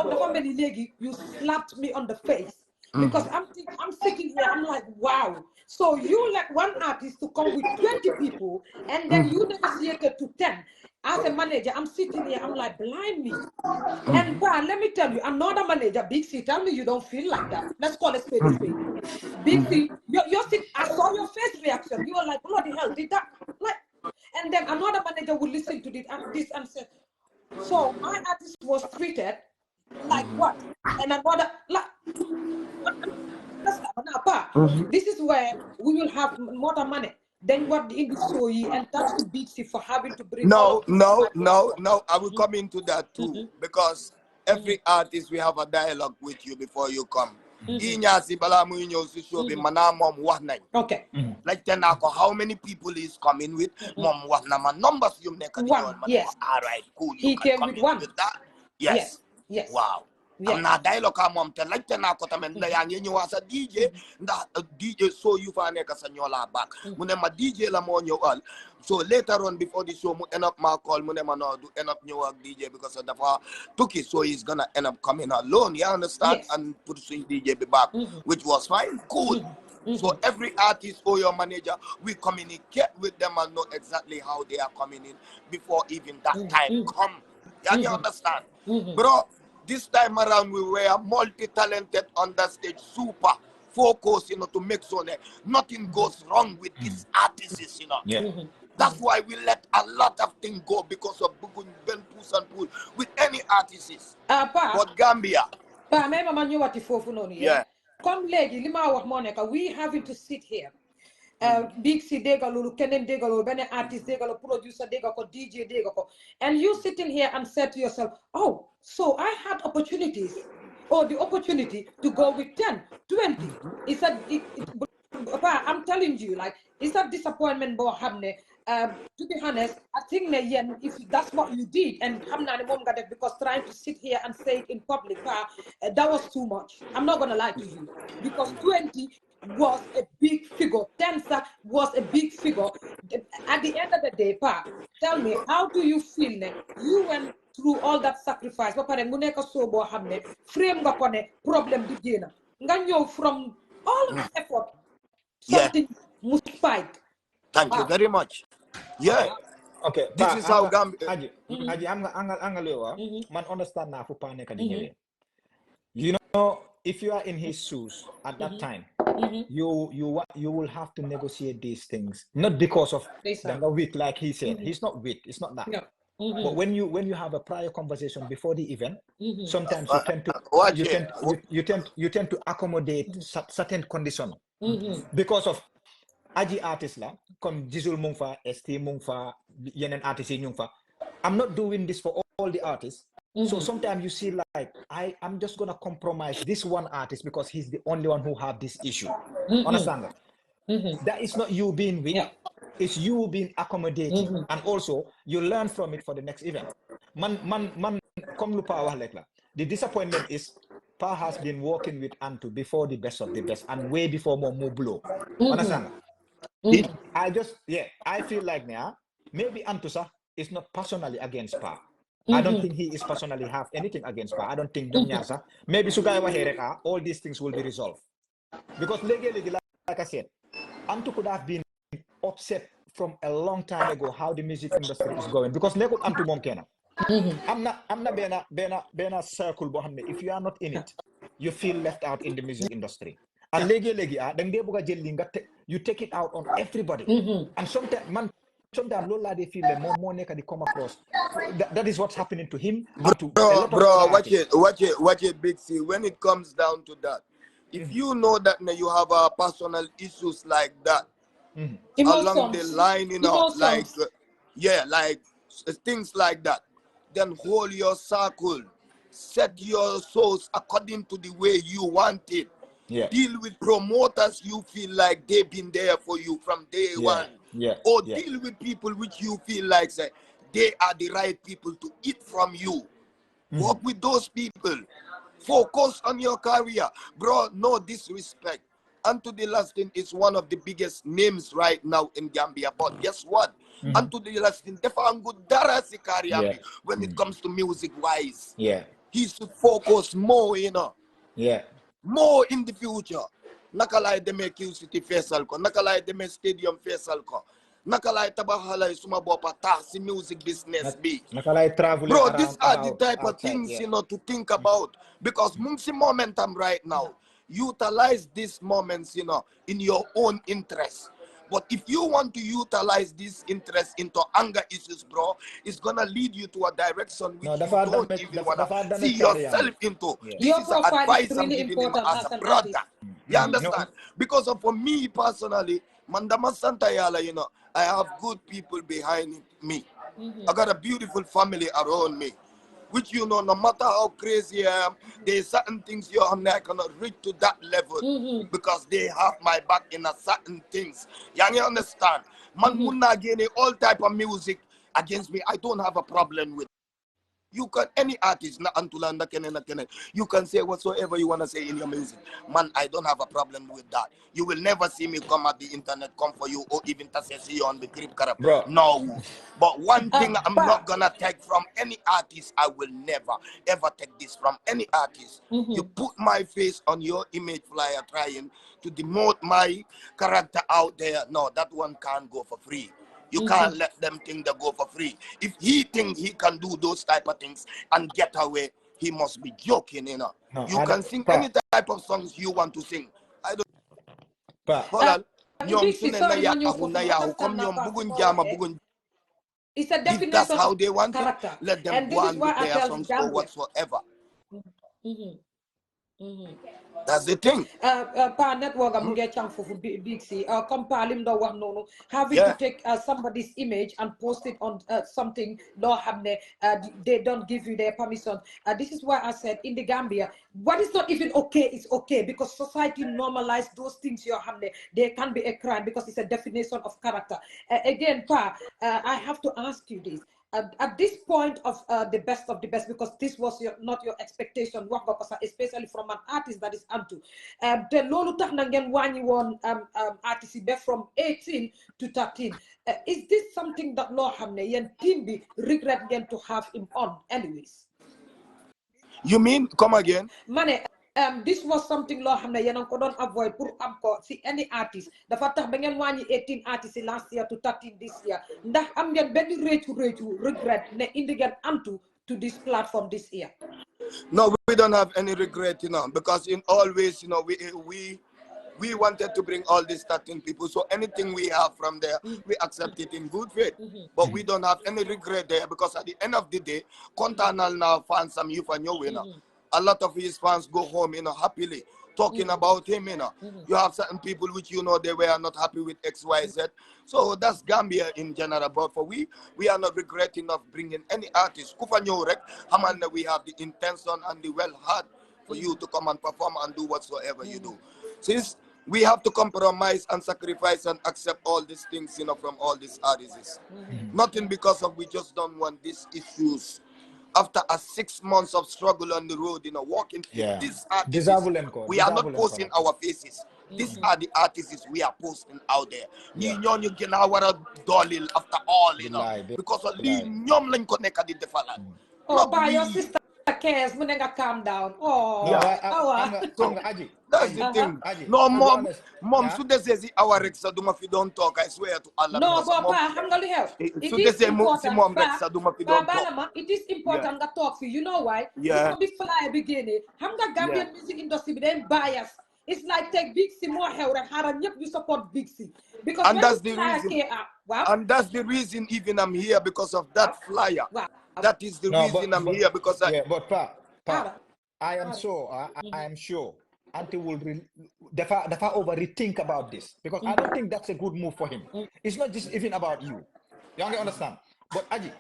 slapped me on the face. Because I'm sitting here, I'm like, wow. So you let one artist to come with 20 people and then you negotiated to 10. As a manager, I'm sitting here, I'm like, blind me. And Pa, let me tell you, another manager, Big C, tell me you don't feel like that. Let's call it spade a spade. Big C, I saw your face reaction. You were like, bloody hell, did that? Like, and then another manager would listen to this and say, so my artist was treated like what? And another, like, this is where we will have more money than what the industry, and that's the Big C for having to bring. No. I will come into that too because every artist we have a dialogue with you before you come. Okay. Like how many people is coming with mom numbers you make one. Yes. All right, cool. He came with one. With that. Yes. Wow. Yes. I'm not dialogue am te like tenako tamen la yangi ñu wasa DJ nda DJ so you fa nek sa ñola back mu ne ma DJ la mo ñewal so later on before the show mu end up ma call mu ne ma no do end up ñew ak DJ because of dafa tukki so he's gonna end up coming alone, you understand? Yes. And pursuing DJ be back which was fine, cool. So every artist or your manager, we communicate with them and know exactly how they are coming in before even that time come. You understand? Bro, this time around we were multi-talented on the stage, super focused, you know, to make sure that nothing goes wrong with these artists, you know. That's why we let a lot of things go because of Bugun, Ben, Puss and Pull with any artists. But Gambia. Come legi lima wax mo nek we having to sit here. Big C degalo, Kenen degalo, bene artist degalo, producer degako, DJ degako, and you sitting here and said to yourself, oh, so I had opportunities or the opportunity to go with 10, 20. It's I'm telling you, like, it's a disappointment bo hamne. To be honest, I think if that's what you did, and because trying to sit here and say it in public, that was too much. I'm not gonna lie to you, because 20 was a big figure. 10 was a big figure. At the end of the day, tell me, how do you feel? You went through all that sacrifice. Frame problem from all of that effort. Something must spike. Thank you very much. Yeah. Okay. This is how Gambia. Aji, man understand na fu pa neka di. You know, if you are in his shoes at that time, you will have to negotiate these things, not because of the weak, like he said. He's not weak. It's not that. No. But when you have a prior conversation before the event, sometimes you tend to accommodate certain conditions because of aji artist la comme Jizzle mu ngi fa ST mu ngi fa yeneen artistes yi ñu ngi fa. I'm not doing this for all the artists. So sometimes you see like I'm just gonna compromise this one artist because he's the only one who have this issue. Understand that? That is not you being weak. Yeah. It's you being accommodating, and also you learn from it for the next event. Man, come lupa wax lek la. The disappointment is Pa has been working with Antu before the best of the best and way before more blow. Understand? I feel like now maybe Antusa is not personally against Pa. I don't think he is personally have anything against Pa. I don't think maybe Sugaya Wahereka, all these things will be resolved. Because legally, like I said, Antu could have been upset from a long time ago how the music industry is going. Because Lego Antu Momkena. I'm not being a circle behind me. If you are not in it, you feel left out in the music industry. And you take it out on everybody. And sometimes Lola they feel more they come across. That is what's happening to him. Bro, watch it, Big C. When it comes down to that, if you know that you have personal issues like that, along the line, like things like that, then hold your circle, set your souls according to the way you want it. Deal with promoters you feel like they've been there for you from day one. Deal with people which you feel like say, they are the right people to eat from you. Work with those people. Focus on your career. Bro, no disrespect. Anto the Lastin is one of the biggest names right now in Gambia. But guess what? Anto the Lastin, when it comes to music wise. He should focus more, more in the future. Nakalay deme Q City Festival ko, nakalay deme Stadium Festival ko, nakalay tabahalay sumabopa taxi music business be. Nakalay traveling. Bro, these are the type of things to think about, because mungsi momentum right now. Utilize these moments, in your own interest. But if you want to utilize this interest into anger issues, bro, it's gonna lead you to a direction which you don't even wanna see yourself into. This is advice I'm giving him as a brother. You understand? Because for me personally, Mandama Santayala, I have good people behind me. I got a beautiful family around me, which no matter how crazy I am, there's certain things I'm not gonna reach to that level because they have my back in a certain things. You understand? Man, munna again all type of music against me. I don't have a problem with. You can any artist na antulanda kenen. You can say whatsoever you wanna say in your music. Man, I don't have a problem with that. You will never see me come at the internet, come for you, or even to see you on the crib carab. No. But one thing I'm not gonna take from any artist, I will never ever take this from any artist. You put my face on your image flyer trying to demote my character out there. No, that one can't go for free. You can't let them think they go for free. If he thinks he can do those type of things and get away, he must be joking, No, you can sing any type of songs you want to sing. I don't. It's a if that's definition how of they want character. it, let them And go this on is why with I their tell songs Gambia. or whatsoever. That's the thing. Pa network am nge chang fofu big C comme pa lim do wax nonu having to take somebody's image and post it on something lo xamne they don't give you their permission. This is why I said in the Gambia what is not even okay is okay, because society normalized those things you xamne they can be a crime because it's a definition of character. Again pa I have to ask you this. At this point of the best of the best, because this was not your expectation, especially from an artist that is Antu. The lolu tax na ngeen wàññi woon artist yi from 18 to 13. Is this something that loo xam ne yéen team bi regret ngeen to have him on anyways? You mean come again? Mane this was something loo xam ne yéen a ko doon avoid pour am ko si any artist dafa tax ba ngeen wàññi 18 artistes last year to 13 this year ndax am ngeen benn réccu regret ne indi ngeen Antu to this platform this year? No, we don't have any regret, because in all ways, we wanted to bring all these 13 people. So anything we have from there, we accept it in good faith. But we don't have any regret there, because at the end of the day, Kontanal now fans some you for your winner. A lot of his fans go home, happily. talking about him, you know. You have certain people which, you know, they were not happy with XYZ. So that's Gambia in general. But for we are not regretting of bringing any artist. Kufanyorek, Hamanda, we have the intention and the well heart for you to come and perform and do whatsoever you do. Since we have to compromise and sacrifice and accept all these things, you know, from all these artists. Nothing because of we just don't want these issues. After a 6 months of struggle on the road, you know, walking, these artists, we are not posting our faces. These are the artists we are posting out there. Ni ñooñu gëna wara dolil after all, you know, because of li ñoom lañ ko nekk di defalat. Oh, by your sister cares, munenga calm down. Oh, that's the thing. No, mom, so this is our Rex, Duma fi don't talk. I swear to Allah. No, but I'm gonna help. It is important. It is important to talk for you. know why? Yeah. Because before I begin, I'm the Gambian music industry, then bias. It's like take Big C more help and how you support Big C. Because and that's the reason. And that's the reason even I'm here because of that flyer. Wow. That is the reason I'm here because but I am sure I am sure Auntie will defa over rethink about this because I don't think that's a good move for him. It's not just even about you. You understand? But Aji,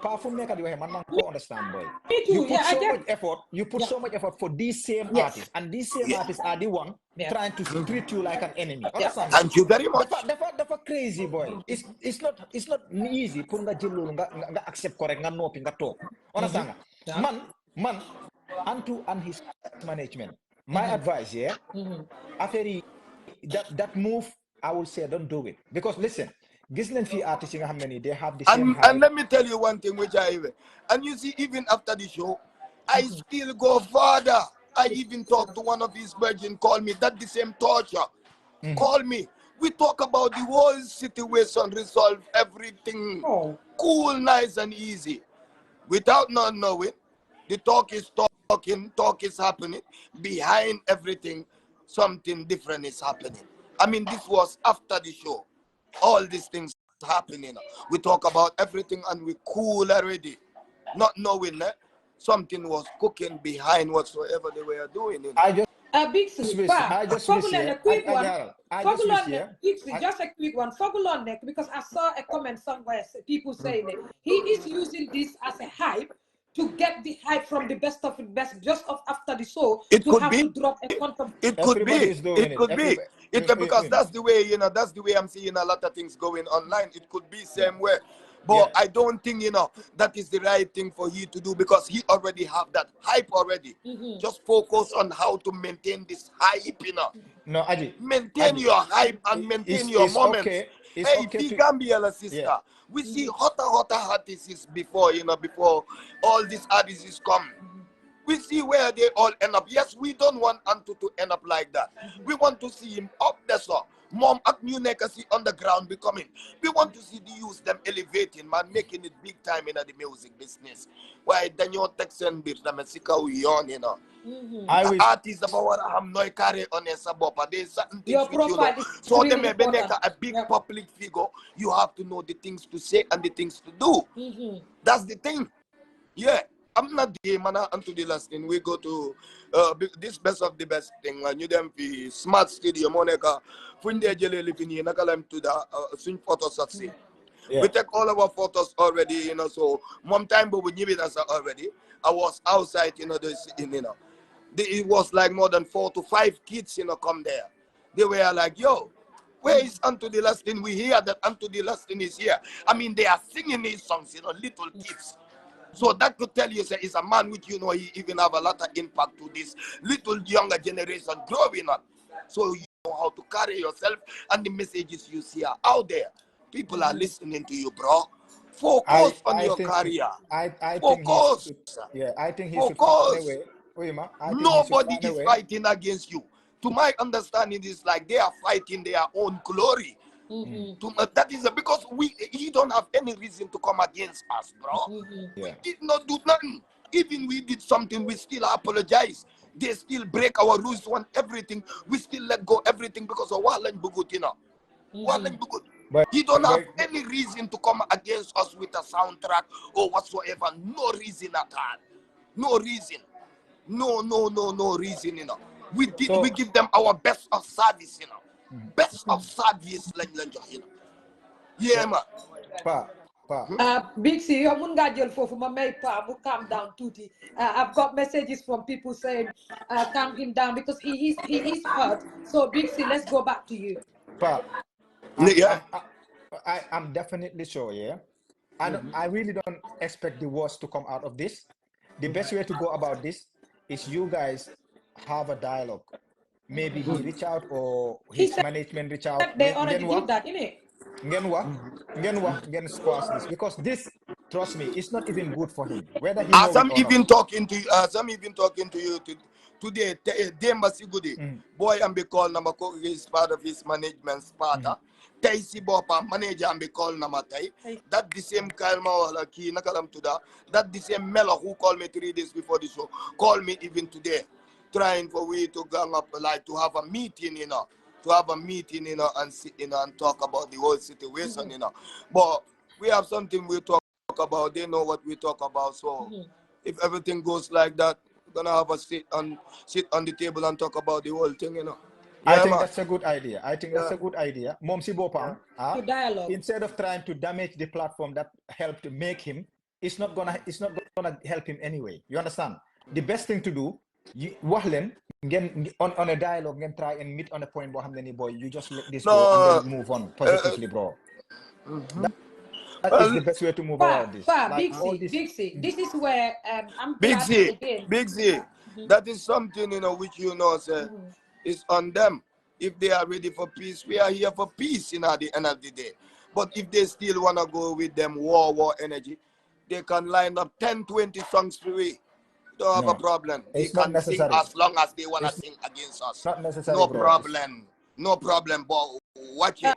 powerful maker the way man go understand, boy. You put so much effort. You put so much effort for these same artists, and these same artists are the one trying to treat you like an enemy. Understand? Thank you very much. Dafa crazy, boy. It's not easy. Pour nga jël lolu nga accept correct nga nopi nga talk. Understand? Man, Antu and his management. My advice, after that move, I will say don't do it because listen. Gislen fi artists nga xamné they have the same and let me tell you one thing which and you see even after the show I still go further. I even talk to one of his virgin, call me that the same torture. Call me. We talk about the whole situation, resolve everything. Cool, nice and easy. Without not knowing, the talk is talking, talk is happening. Behind everything, something different is happening. I mean, this was after the show. All these things happening. We talk about everything and we cool already. Not knowing that something was cooking behind whatsoever they were doing. I just Big C, just a quick one. Just a quick one. Because I saw a comment somewhere, people saying that he is using this as a hype to get the hype from the best of the best just after the show. It could be. To drop a content. It could be. Because that's the way, you know, that's the way I'm seeing a lot of things going online. It could be same way. But I don't think, you know, that is the right thing for you to do because he already have that hype already. Just focus on how to maintain this hype, you know. No, Aji. Maintain your hype and maintain your moments. Okay. Gambia, sister. We see hotter artists before, you know, before all these artists come. We see where they all end up. Yes, we don't want Antu to end up like that. We want to see him up there, sir. Mom at New Legacy on the ground becoming. We want to see the youth them elevating, man, making it big time in the music business. Why Daniel Texan bir na Mexico yon, you know. Artists about ham no carry on a sabopa. There's certain things which you know. So they may be a big public figure. You have to know the things to say and the things to do. That's the thing. Yeah. I'm not the man unto the last thing. We go to this best of the best thing. New them the smart studio Monica. When they living here, Nakalam to the swing photos at sea. We take all our photos already, you know. So one time but we knew it as already. I was outside, you know, it was like more than 4 to 5 kids, you know, come there. They were like, yo, where is Unto the Last Thing? We hear that Unto the Last Thing is here. I mean, they are singing these songs, you know, little kids. So that could tell you, say, is a man which, you know, he even have a lot of impact to this little younger generation growing up. So you know how to carry yourself and the messages you see are out there. People are listening to you, bro. Focus on your career. Focus. I think he should focus. Find a way. Nobody is fighting against you. To my understanding, it's like they are fighting their own glory. That is because he don't have any reason to come against us, bro. We did not do nothing. Even we did something, we still apologize. They still break our rules, want everything. We still let go everything because of Walan Bugutina. He don't have any reason to come against us with a soundtrack or whatsoever. No reason at all. No reason. No reason, you know. We give them our best of service, you know. Best of service, you know. Yeah, man. Pa. Big C, you mun nga jël fofu ma may pa mu calm down tuti. I've got messages from people saying calm him down because he is hurt. So Big C, let's go back to you. Pa. I'm definitely sure, yeah. I really don't expect the worst to come out of this. The best way to go about this is you guys have a dialogue. Maybe he reach out or his management reach out. They already did that, innit? Again squash this, because this, trust me, it's not even good for him. Whether he as knows I'm even talking to you, today, Demba Sigudi, boy, I'm be called number is part of his management Sparta. Taisi Bopa, manager, and be called number that the same Kalma or Key Nakalam to that the same Mela who called me 3 days before the show, called me even today, trying for we to gang up, like to have a meeting, you know. To have a meeting, you know, and sit, you know, and talk about the whole situation, you know. But we have something we talk about. They know what we talk about. So if everything goes like that, we're gonna have a sit on the table and talk about the whole thing, you know. Yeah, I think that's a good idea. That's a good idea. Mom si bopam, instead of trying to damage the platform that helped make him, it's not gonna help him anyway. You understand? The best thing to do, on a dialogue, try and meet on a point, boy, you just let this go and then move on positively, bro. That is the best way to move around this. Like Big C, this is where I'm glad again. Big C, that is something, you know, which you know, sir, is on them. If they are ready for peace, we are here for peace, you know, at the end of the day. But if they still want to go with them war energy, they can line up 10, 20 songs free. Don't have a problem. They can sing as long as they want to sing against us. Not necessary, no bro. problem. No problem, but watch it.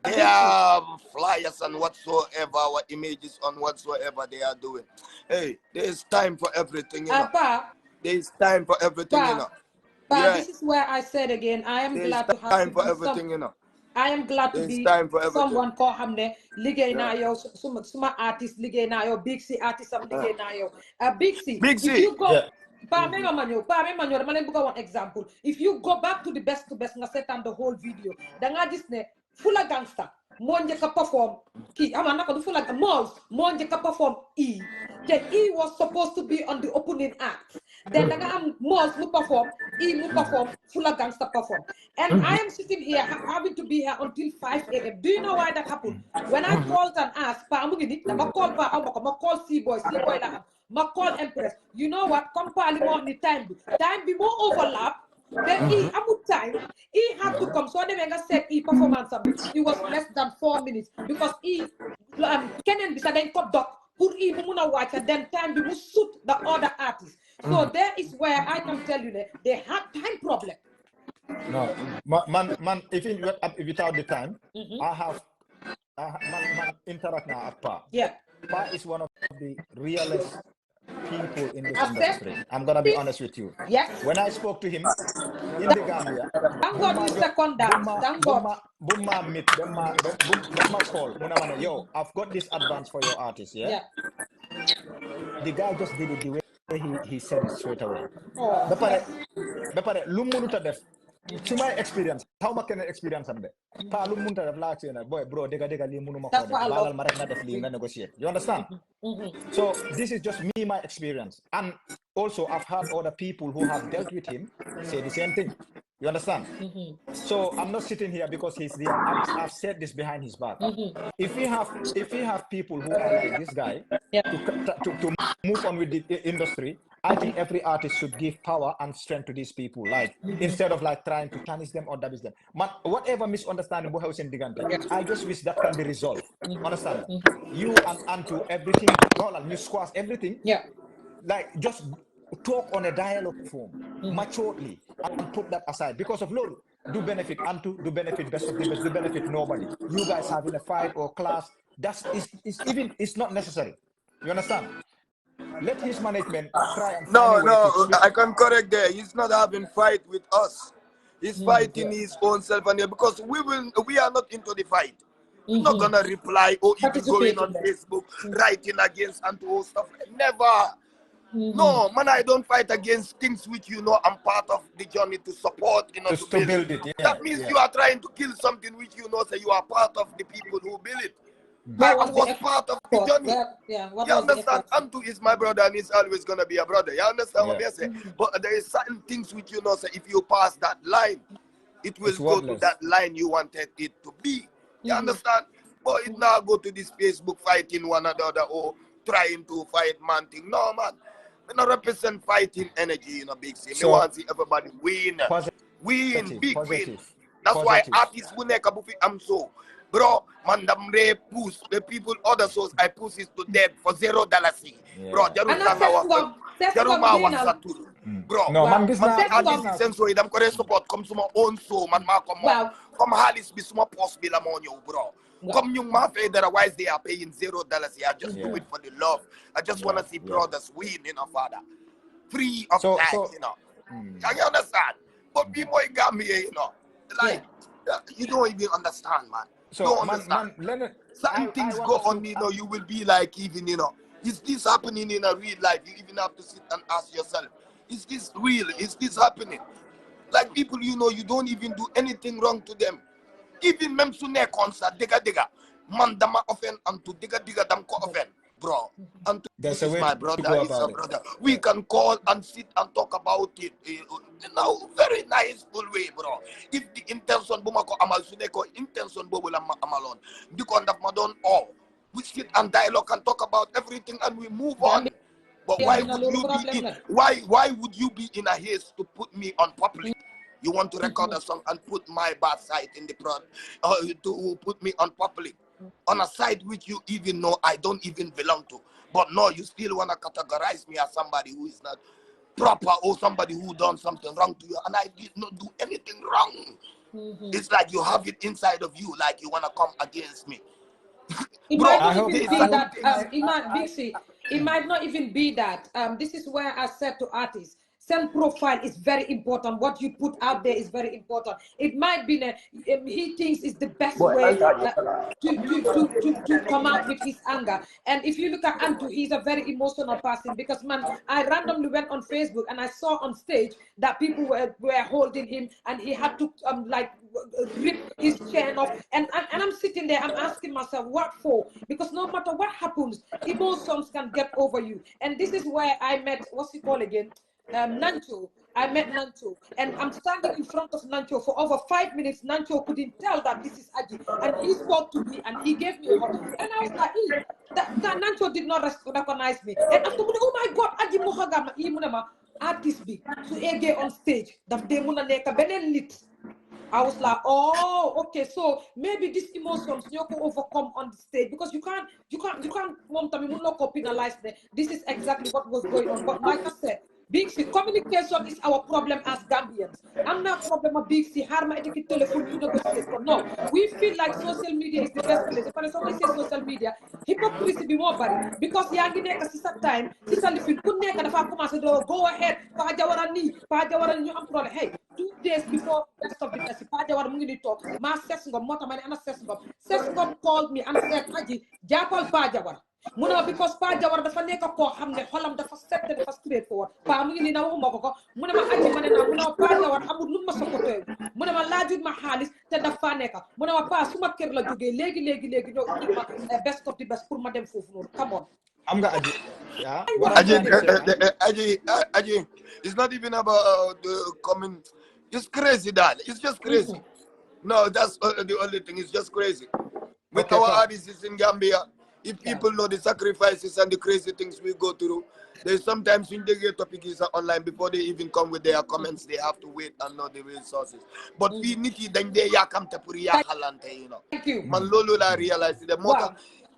They have flyers and whatsoever, what images on whatsoever they are doing. Hey, there is time for everything, you know. There is time for everything, you know. But this is where I said again, I am glad to have time for everything, you know. I am glad to be someone ko xamne liggéey na yow suma artist liggéey na yow Big C artist am liggéey na yow Big C if you go dama leen bëgg a wax example, if you go back to the best nga seetaan the whole video da nga gis ne Fula Gangster moo njëkk a perform kii ama naka du Fula Malls moo njëkk a perform te was supposed to be on the opening act. Then Malls mu perform, mu perform, Fula Gangster perform. And I am sitting here having to be here until 5 a.m. Do you know why that happened? When I called and asked, Pa Amugini, ma call C-Boy la ma call Empress. You know what? Come pali mo ni time be more overlap. Then amut time, he had to come. So I said performance it was less than 4 minutes because Kenan bisa then cut doc. Watch and then time we must suit the other artists. So there is where I can tell you that they have time problem. No, man, without the time, I have interact now at Pa. Yeah. Pa is one of the realest people in this industry. I'm gonna be honest with you. Yes. When I spoke to him in the Gambia, thank God you second that. Thank God. Call. Yo, I've got this advance for your artist, yeah? The guy just did it the way he said it straight away. To my experience, how much can I experience on that? Boy, bro, negotiate. You understand? So this is just me, my experience. And also I've heard other people who have dealt with him say the same thing. You understand? So I'm not sitting here because he's there. I've said this behind his back. If we have people who are like this guy to move on with the industry, I think every artist should give power and strength to these people, like instead of like trying to tarnish them or damage them. But whatever misunderstanding I just wish that can be resolved. Understand? You and Antu, everything, you squash everything. Yeah. Like just talk on a dialogue form, maturely, and put that aside. Because of Lolo, do benefit Antu, do benefit best of the best, do benefit nobody. You guys having a fight or class, it's not necessary. You understand? Let his management try and find a way to I can correct there. He's not having fight with us. He's fighting his own self, and because we are not into the fight. We're not gonna reply or even going on Facebook writing against and all stuff. Never. No, man, I don't fight against things which I'm part of the journey to support, to build it. That means you are trying to kill something which say you are part of the people who build it. I was part of the journey. You understand? Antu is my brother and he's always gonna be a brother. You understand what I say? But there is certain things which say if you pass that line, it will go to that line you wanted it to be. You understand? But it now go to this Facebook fighting one another or trying to fight man thing. No man. I don't represent fighting energy in a big city. So, I want to see everybody win. Big win. That's why artists will make a buffet. I'm so. Bro, man, push the people, other souls, I push it to death for $0. Bro, bro, no, man, this artist is so I'm going to support come to my own soul, man, come Halis be small post bill among you, bro. Come you mafia, otherwise they are paying $0. I just do it for the love. I just want to see brothers win, father. Free of that, You understand? But people in Gambia, like, you don't even understand, man. So, don't understand. Leonard, certain things go on, you will be like, even, is this happening in a real life? You even have to sit and ask yourself, is this real? Is this happening? Like people, you don't even do anything wrong to them. Even mem sune concert, diga, man dama offend and to diga dam ko offend, bro. And this is my brother, he's a brother. We can call and sit and talk about it in a very nice full way, bro. If the intention bumako amal sune ko intention bobula amalon, the conduct madon all. We sit and dialogue and talk about everything and we move on. But why would you be in a haste to put me on public? You want to record a song and put my bad side in the front, to put me on public, on a side which you even know I don't even belong to. But no, you still want to categorize me as somebody who is not proper or somebody who done something wrong to you, and I did not do anything wrong. It's like you have it inside of you, like you want to come against me. It might not even be that, it might not even be that. This is where I said to artists, self-profile is very important. What you put out there is very important. It might be that he thinks is the best way to come out with his anger. And if you look at Antu, he's a very emotional person because, man, I randomly went on Facebook and I saw on stage that people were holding him and he had to like rip his chain off. And I'm sitting there, I'm asking myself, what for? Because no matter what happens, emotions can get over you. And this is where I met, what's he called again? Nancho. I met Nancho, and I'm standing in front of Nancho for over 5 minutes. Nancho couldn't tell that this is Aji, and he spoke to me and he gave me a hug. And I was like, that Nancho did not recognize me. And after, oh my God, Aji Mohagama, Imunama, artist be so ege on stage. That they muna neka benen lit. I was like, oh, okay, so maybe these emotions you can overcome on the stage because you can't penalize them. This is exactly what was going on. But like I said, Big C, communication is our problem as Gambians. I'm not problem of Big C, harma etiki telephone to negotiate. No, we feel like social media is the best place. If I always say social media, hypocrisy be more bad because yangi neka sister time, sister lifin, kun neka dafa commence to go ahead, pa jawara ni am problem. Hey, 2 days before the rest of the message, pa jawara mungi ni talk, ma sesngom, mota mani ana sesngom. Sesngom called me and said, Haji, japal pa jawara. Muna because Pa Jawar dafa nekk koo xam ne xolam dafa set dafa straightforward Pa mu ngi nii na waxuma ko mu ne ma aji ma ne naa mu ne ma Pa Jawar amul lu ma soppatoo mu ne ma laajut ma xaalis te dafa nekk mu ne ma Pa suma kër la jógee léegi ñoo indi ma best of the best pour ma dem foofu noonu come on. Am nga aji. Yeah. Aji, it's not even about the comment. It's crazy, Dad. It's just crazy. No, that's the only thing. It's just crazy. With our artists in Gambia. If people know the sacrifices and the crazy things we go through, there's sometimes when they get topics online before they even come with their comments, they have to wait and know the real sources. But we need to then they come to halante, Thank you. Man Lolo la realize the more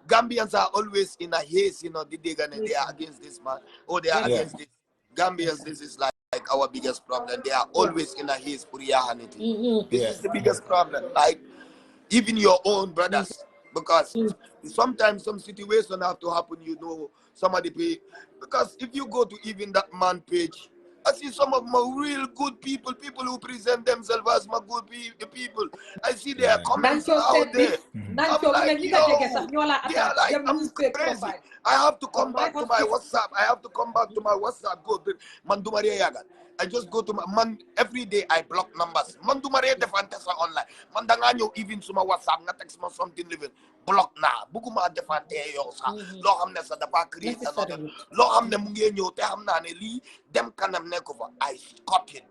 Gambians are always in a haze, they are against this man or they are against this. Gambians, this is like our biggest problem. They are always in a haze for This is the biggest problem. Like even your own brothers. Because sometimes some situation have to happen, somebody pay. Because if you go to even that man page, I see some of my real good people, people who present themselves as my good people. I see their comments Nancho out said there. this. I'm Nancho, like, yo, they are like, them I'm use fake crazy. profile. I have to come My back to my husband. WhatsApp. I have to come back to my WhatsApp. Go, Mandu Maria Yagan. I just go to my man every day. I block numbers. Mandu Maria de Fantasa online. Mandanganyo even to my WhatsApp. Nga text mo something living. Block na. Buguma de Fante yo sa. Lo hamne sa daba create another. Lo hamne mungi nyo te hamna ne li. Them kanam nekova. I cut it.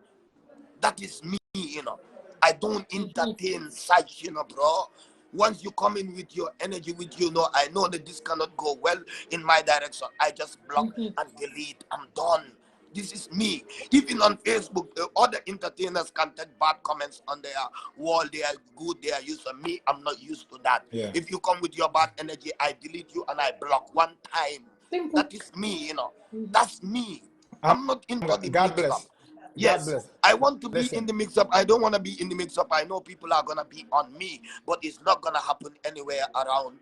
That is me, you know. I don't entertain such, you know, bro. Once you come in with your energy, with you know, I know that this cannot go well in my direction. I just block and delete. I'm done. This is me. Even on Facebook, the other entertainers can take bad comments on their wall. They are good. They are used to me. I'm not used to that. Yeah. If you come with your bad energy, I delete you and I block one time. Simple. That is me, you know. That's me. I'm not into the God mix-up. bless. Yes, God bless. I want to be Listen. in the mix-up. I don't want to be in the mix-up. I know people are gonna be on me, but it's not gonna happen anywhere around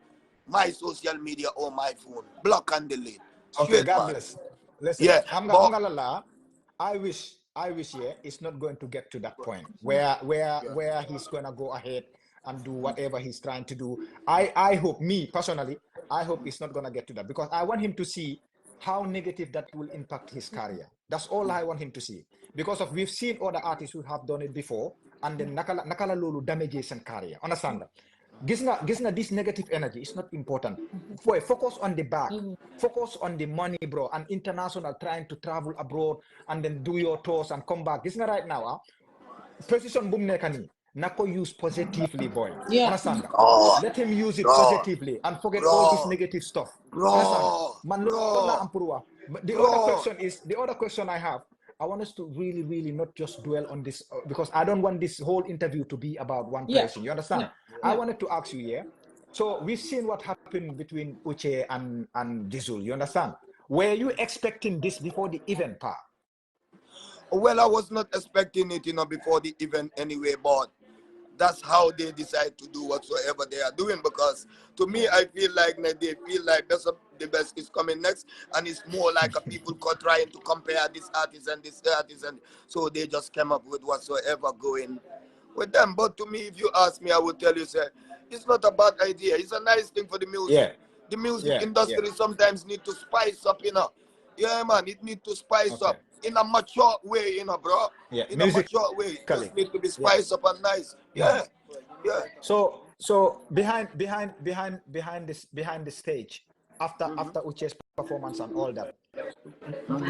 my social media or my phone. Block and delete. Okay, Straight, God man. bless. Listen, Yeah, but I wish, yeah, it's not going to get to that point where he's gonna go ahead and do whatever he's trying to do. I hope, me personally, I hope it's not gonna get to that, because I want him to see how negative that will impact his career. That's all I want him to see. Because of we've seen other artists who have done it before, and then nakala lulu damages and career. Understand that? Gis nga this negative energy is not important. Focus on the back. Focus on the money, bro. And international, trying to travel abroad and then do your tours and come back. Gis nga right now, precision boom nekani. Nako use positively, boy. Yeah. Understand that? bro, Let him use it bro, positively and forget all this bro, negative stuff. Understand that? bro, Man, bro, the other bro. question is, the other question I have, I want us to really, really not just dwell on this, because I don't want this whole interview to be about one Yeah. person. You understand? Yeah. I wanted to ask you, yeah. So we've seen what happened between Uche and Dizul. You understand? Were you expecting this before the event, pa? Well, I was not expecting it, you know, before the event anyway, but that's how they decide to do whatsoever they are doing, because to me I feel like they feel like the best is coming next, and it's more like a people trying to compare this artist and this artist, and so they just came up with whatsoever going with them. But to me, if you ask me, I would tell you, sir, it's not a bad idea. It's a nice thing for the music. Yeah. The music Yeah. industry sometimes need to spice up, you know. Yeah, man, it need to spice Okay. up in a mature way, you know, bro. Yeah. In a mature way, it Musically. just need to be Yeah. spiced up and nice. Yeah, yeah. So behind the stage, after Uche's performance and all that,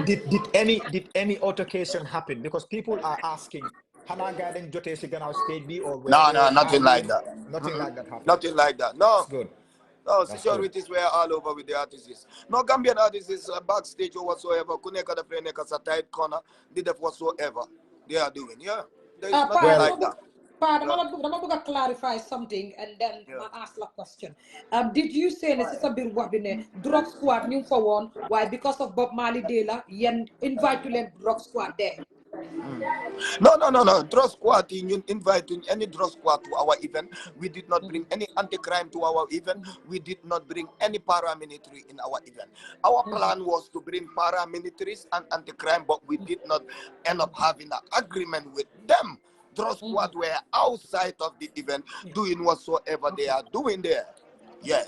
did any altercation happen? Because people are asking, Hana Garden Jote Siganao stage B, or were No, they no, nothing like arguing? that. Nothing like that happened. Nothing like that. That's No, good. no, That's good. securities were all over with the artists. No Gambian artists backstage or whatsoever. Kuneka the Freneka a tight corner, did it whatsoever they are doing. Yeah, there is nothing Well, like that. I'm going to clarify something and then I'll ask a question. Did you say necessary bir wabine drug squad new for one? Why? Because of Bob Marley Dela, yen invite to let drug squad there. No. Drug squad, you invite any drug squad to our event. We did not bring any anti-crime to our event. We did not bring any paramilitary in our event. Our plan was to bring paramilitaries and anti-crime, but we did not end up having an agreement with them. Drug squad were outside of the event doing whatsoever they are doing there. Yeah.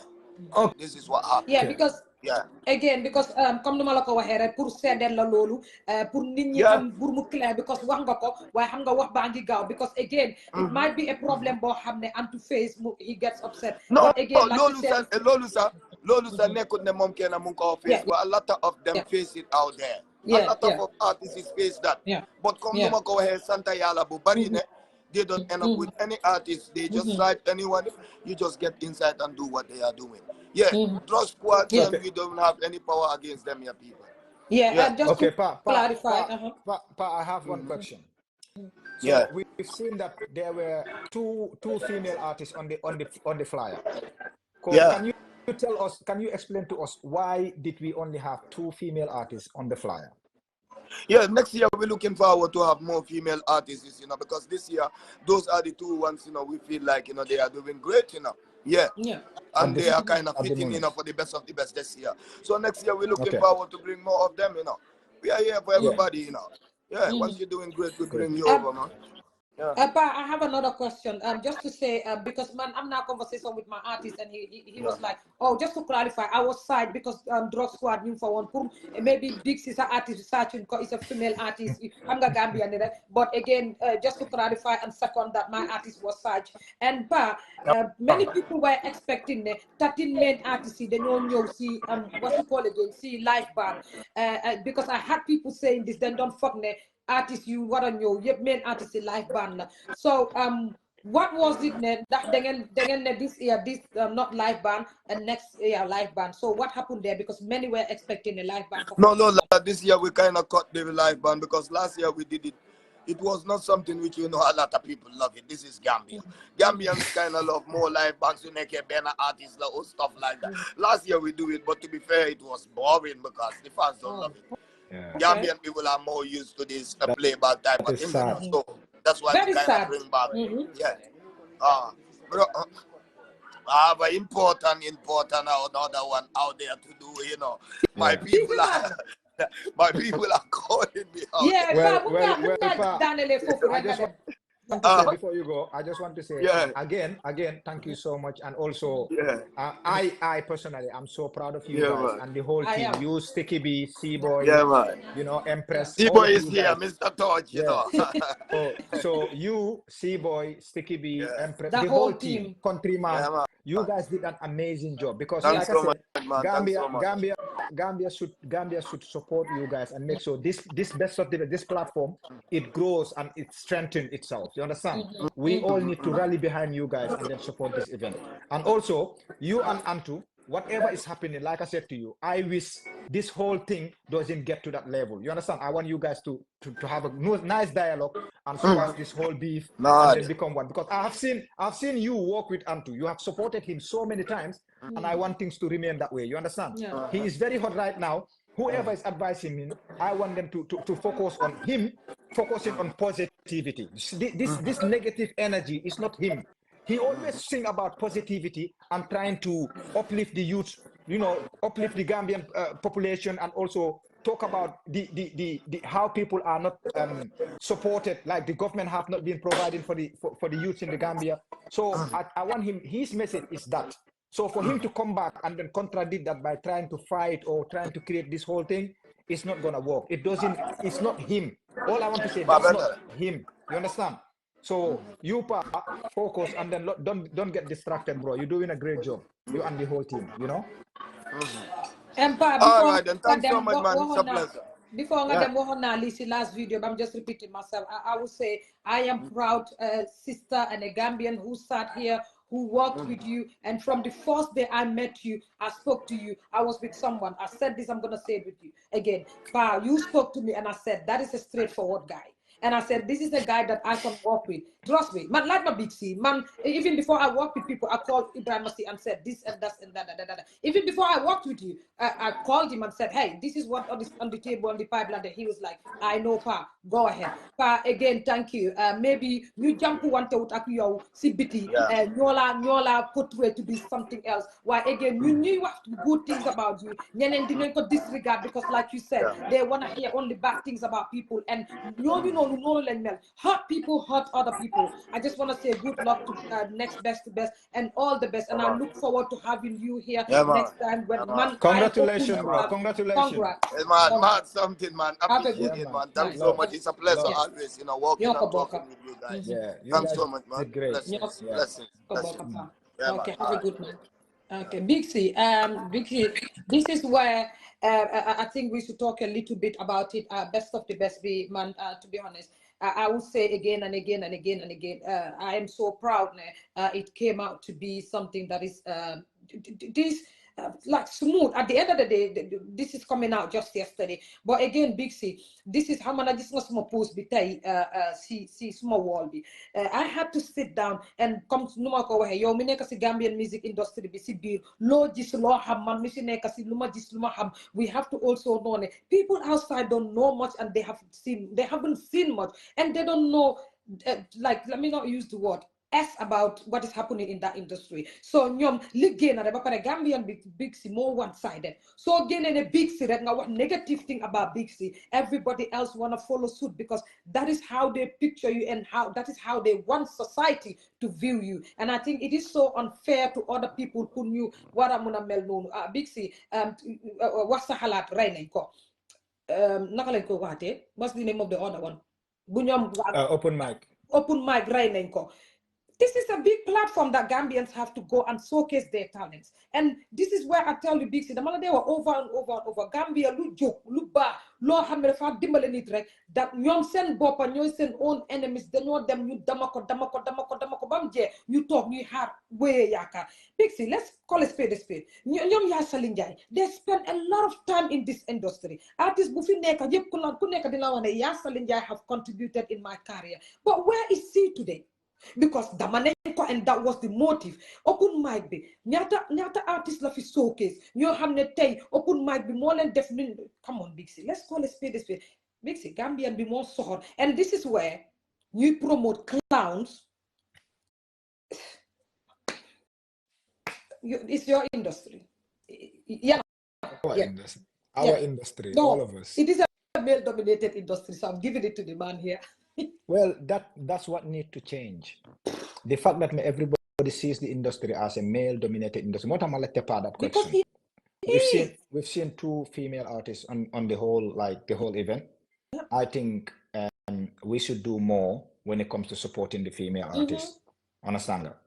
okay. This is what happened. Yeah, because Yeah. again, because comme nu ma la ko waxee rek pour seedeel la loolu pour nit ñi xam pour mu clair, because wax nga ko waaye xam nga wax baa ngi gaaw, because again it might be a problem boo xam ne and to face he gets upset. No, But again, like you said, Lolu sa nekkul ne moom kenn mu ko face, but a lot of them face it out there. A lot of artists face that. But comme nu ma ko waxee santa yàlla bu bari ne, they don't end up with any artist. They just cite anyone. You just get inside and do what they are doing. Yeah, drug squad, we don't have any power against them, yeah, people. Just Okay, to clarify. I have one question. So Yeah. we've seen that there were two female artists on the flyer. Can you tell us? Can you explain to us why did we only have two female artists on the flyer? Yeah, next year we're looking forward to have more female artists, you know, because this year those are the two ones, you know, we feel like, you know, they are doing great, you know. Yeah. And they are kind of fitting, you know, for the best of the best this year. So next year we're looking forward to bring more of them, you know. We are here for everybody, you know. Yeah, once you're doing great, we bring you over, man. Yeah. But I have another question. Just to say, because man, I'm now conversation with my artist, and he was like, oh, just to clarify, I was side because Drug Squad knew for one pool. Maybe Big Sister artist searching because it's a female artist. I'm a Gambian, but again, just to clarify and second that my artist was such. And many people were expecting 13 main artists. They don't see what you call again, see live band. Because I had people saying this, then don't fuck me. Artist you what on your main artist in live band. So what was it that this year this not live band and next year live band? So what happened there? Because many were expecting a live band. No, this year we kind of cut the live band because last year we did it. It was not something which a lot of people love it. This is Gambia. Gambians kind of love more live bands to make a better artists or stuff like that. Last year we do it, but to be fair, it was boring because the fans don't love it. Yeah. Gambian people are more used to this playback type of thing. So that's why we kind of bring back. Yeah. Bro, I have an important another one out there to do. My people are my people are calling me out. Yeah, before you go, I just want to say again, thank you so much. And also, I personally, I'm so proud of you guys and the whole team. You, Sticky B, C-Boy, Empress. C-Boy is here, Mr. Torch, So you, C-Boy, Sticky B, Empress, the whole team, Countryman, you guys did an amazing job because, like I said, Gambia should support you guys and make sure this best of this platform, it grows and it strengthens itself. You understand? We all need to rally behind you guys and then support this event. And also, you and Antu, whatever is happening, like I said to you, I wish this whole thing doesn't get to that level. You understand? I want you guys to have a nice dialogue and squash this whole beef and then become one. Because I've seen you work with Antu. You have supported him so many times, and I want things to remain that way. You understand? He is very hot right now. Whoever is advising him, I want them to focus on him, focusing on positivity. This negative energy is not him. He always sing about positivity and trying to uplift the youth, uplift the Gambian population, and also talk about the how people are not supported, like the government have not been providing for the youth in the Gambia. So I want him. His message is that. So for him to come back and then contradict that by trying to fight or trying to create this whole thing, it's not gonna work. It's not him. All I want to say, that's not him. You understand? So you focus and then don't get distracted, bro. You're doing a great job. You and the whole team, And all right, then thanks so much, man. It's a pleasure. Before I last video, but I'm just repeating myself. I would say I am proud sister and a Gambian who sat here, who worked with you, and from the first day I met you, I spoke to you. I was with someone. I said this. I'm gonna say it with you again. Pa, you spoke to me, and I said that is a straightforward guy. And I said, this is a guy that I can work with. Trust me, man, like my big C, man, even before I worked with people, I called Ibrahim Massi and said this and that and that. Even before I worked with you, I called him and said, hey, this is what on the table, on the pipeline. He was like, I know, Pa, go ahead. Pa, again, thank you. Maybe you jump one to Akuyo, CBT, Nyola put way to be something else. Why, again, you knew good things about you. Nyenen didn't go disregard because, like you said, they want to hear only bad things about people. And hurt people hurt other people. I just want to say good luck to next best to best and all the best. And I look forward to having you here next time. When congratulations, bro. Congratulations. Congrats. Man, something, man. Appreciate it, man. Thanks so much. It's a pleasure always, walking and talking with you guys. Thanks so much, man. Blessings. Okay, have a good man. Okay, Big C. This is where I think we should talk a little bit about it. Best of the best, man. To be honest, I will say again and again and again and again. I am so proud. It came out to be something that is this. Like smooth. At the end of the day, this is coming out just yesterday. But again, Big C, this is how many this small post bitay see small wall be. I had to sit down and come to no ko waxe yow mi nek ci Gambian music industry bi ci bir lo gis lo xam man mi ci nek ci luma gis luma xam. We have to also know people outside don't know much and they haven't seen much and they don't know like let me not use the word about what is happening in that industry. So ñoom liggéey na rek ba pare Gambian Big C more one-sided. So génne ne Big C rek nga wax negative thing about Big C, everybody else wanna follow suit because that is how they picture you and that is how they want society to view you. And I think it is so unfair to other people who knew what I'm gonna mel noonu. Big C wax sa xalaat rey nañ ko. Naka lañ ko waxatee? What's the name of the other one? Bu ñoom open mic rey nañ ko. This is a big platform that Gambians have to go and showcase their talents. And this is where I tell you, Big C, the man they were over and over and over. Gambia, lu joke, lu ba, lo hammer fa dimbale nit rek, that ñom sen bop and ñoy sen own enemies, dañoo dem ñu damako bamje, ñu tok ñuy xaar wéyé yaakaar. Big C, let's call a spade a spade. Ñom ya Salinjay, they spend a lot of time in this industry. Artists bu fi nekk yépp ku nekk dina wax ne ya Salinjay have contributed in my career. But where is he today? Because damaneko, and that was the motive. Open mic be ñaata artist la fi showcase ñoo xam ne tey open mic bi moo leen def come on Big C, let's call a spade a spade. Big C, Gambian be more soxor, and this is where you promote clowns. It's your industry. Yeah, our industry, no, all of us. It is a male-dominated industry, so I'm giving it to the man here. Well, that's what needs to change. The fact that everybody sees the industry as a male-dominated industry. What am I like to part that question? We've seen 2 female artists on the whole event. Yeah. I think we should do more when it comes to supporting the female artists. Understand that?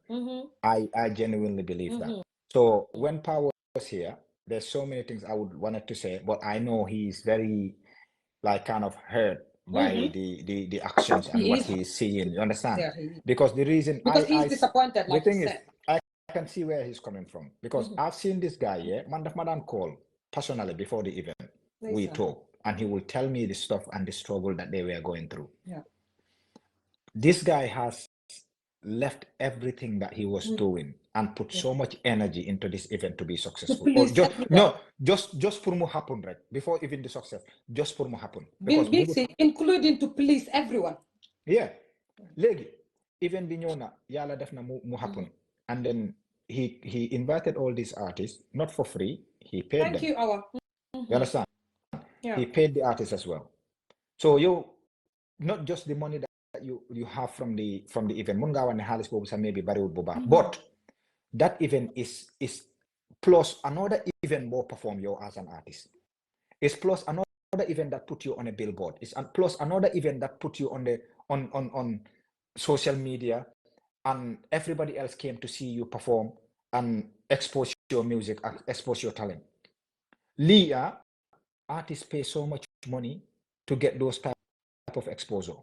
I genuinely believe that. So when Power was here, there's so many things I would wanted to say, but I know he's very kind of hurt by the actions and what he's seeing. You understand? Yeah, because he's disappointed. Like the thing is, I can see where he's coming from, because I've seen this guy, Madam call personally before the event. Nice. We talk, and he will tell me the stuff and the struggle that they were going through. Yeah. This guy has left everything that he was doing and put so much energy into this event to be successful. Just for more happen, right? Before even the success, just for more happen. Including to please everyone. Yeah. Legi, even Binyona, Yala defna mu happen. And then he invited all these artists, not for free. He paid them. Thank you, Awa. You understand? Yeah. He paid the artists as well. So not just the money that you have from the event. Maybe but that event is plus another event more perform you as an artist. It's plus another event that put you on a billboard. It's plus another event that put you on social media, and everybody else came to see you perform and expose your music, expose your talent. Leah, artists pay so much money to get those type of exposure.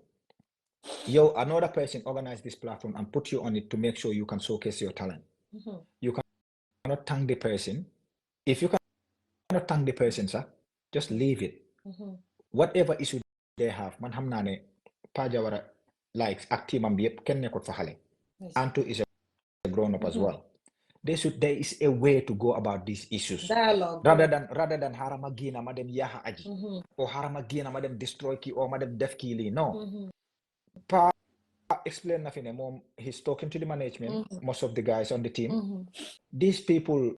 Another person organized this platform and put you on it to make sure you can showcase your talent. You cannot thank the person. If you cannot thank the person, sir, just leave it. Whatever issue they have, man hamnane pajawara likes active and be ken nekot fa xale. Antu is a grown up as well. There is a way to go about these issues. Dialogue. Rather than harama gina madam yaha aji or harama gina madam destroy ki or madam def ki no. Pa explain nothing. Mom, he's talking to the management, most of the guys on the team. These people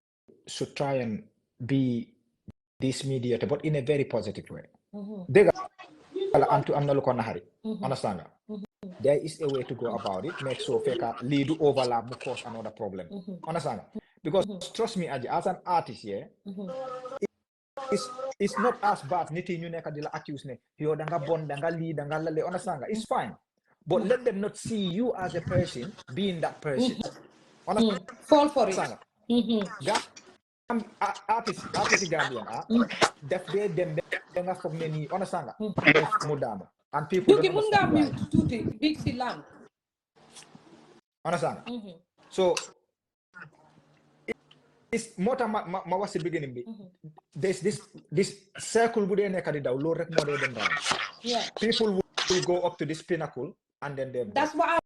should try and be this mediator, but in a very positive way. Understand? There is a way to go about it. Make sure feka lead to overlap will cause another problem. Understand? Because trust me, as an artist, it's not as bad. Niti ñu nekk di la accuse ne yo danga bon danga li danga lale. Understand? It's fine. But let them not see you as a person being that person. Fall for it. Artist Gambian, def de dem nga fogg ne ni understand mu daanu, and people don't understand why. Big C land. Understand? So it's more ma was the beginning bi. There's this circle bu de nekk di daw lool rek mo de dem round. Yeah. People will go up to this pinnacle and then they that's why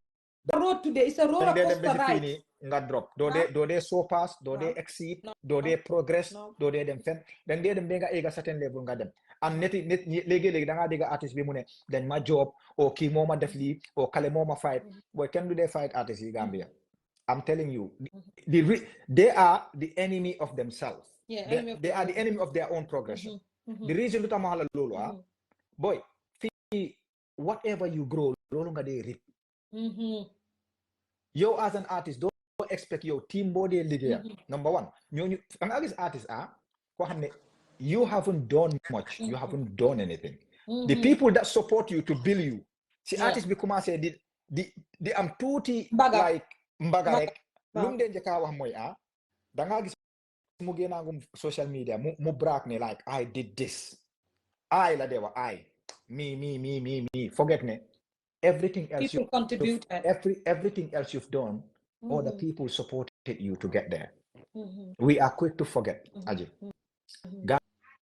the road today is a roller coaster ride. Nga drop do they so pass do they exceed do they progress do they dem fen then they dem nga ega certain level nga dem, and neti léegi da ngaa dégg artiste bi mu ne dañ ma job o kii moo ma def lii o kale moo ma fight boy kenn du dee fight artist yi Gambia. I'm telling you, they are the enemy of themselves. They are the enemy of their own progression. The reason lu tax ma wax la loolu boy fii whatever you grow loolu nga dee rip. Yow as an artist don't expect yow team boo dee liggéeyal. Number one ñooñu da nga gis artist koo xam ne you haven't done much, you haven't done anything. The people that support you to build you. Si artist bi commencé di am tuuti like mbaga rek lu mu dee njëkk a wax mooy da ngaa gis mu génnaangum social media mu brag ne like I did this I la dee wax me forget ne everything else people contribute everything else you've done other people supported you to get there. We are quick to forget aji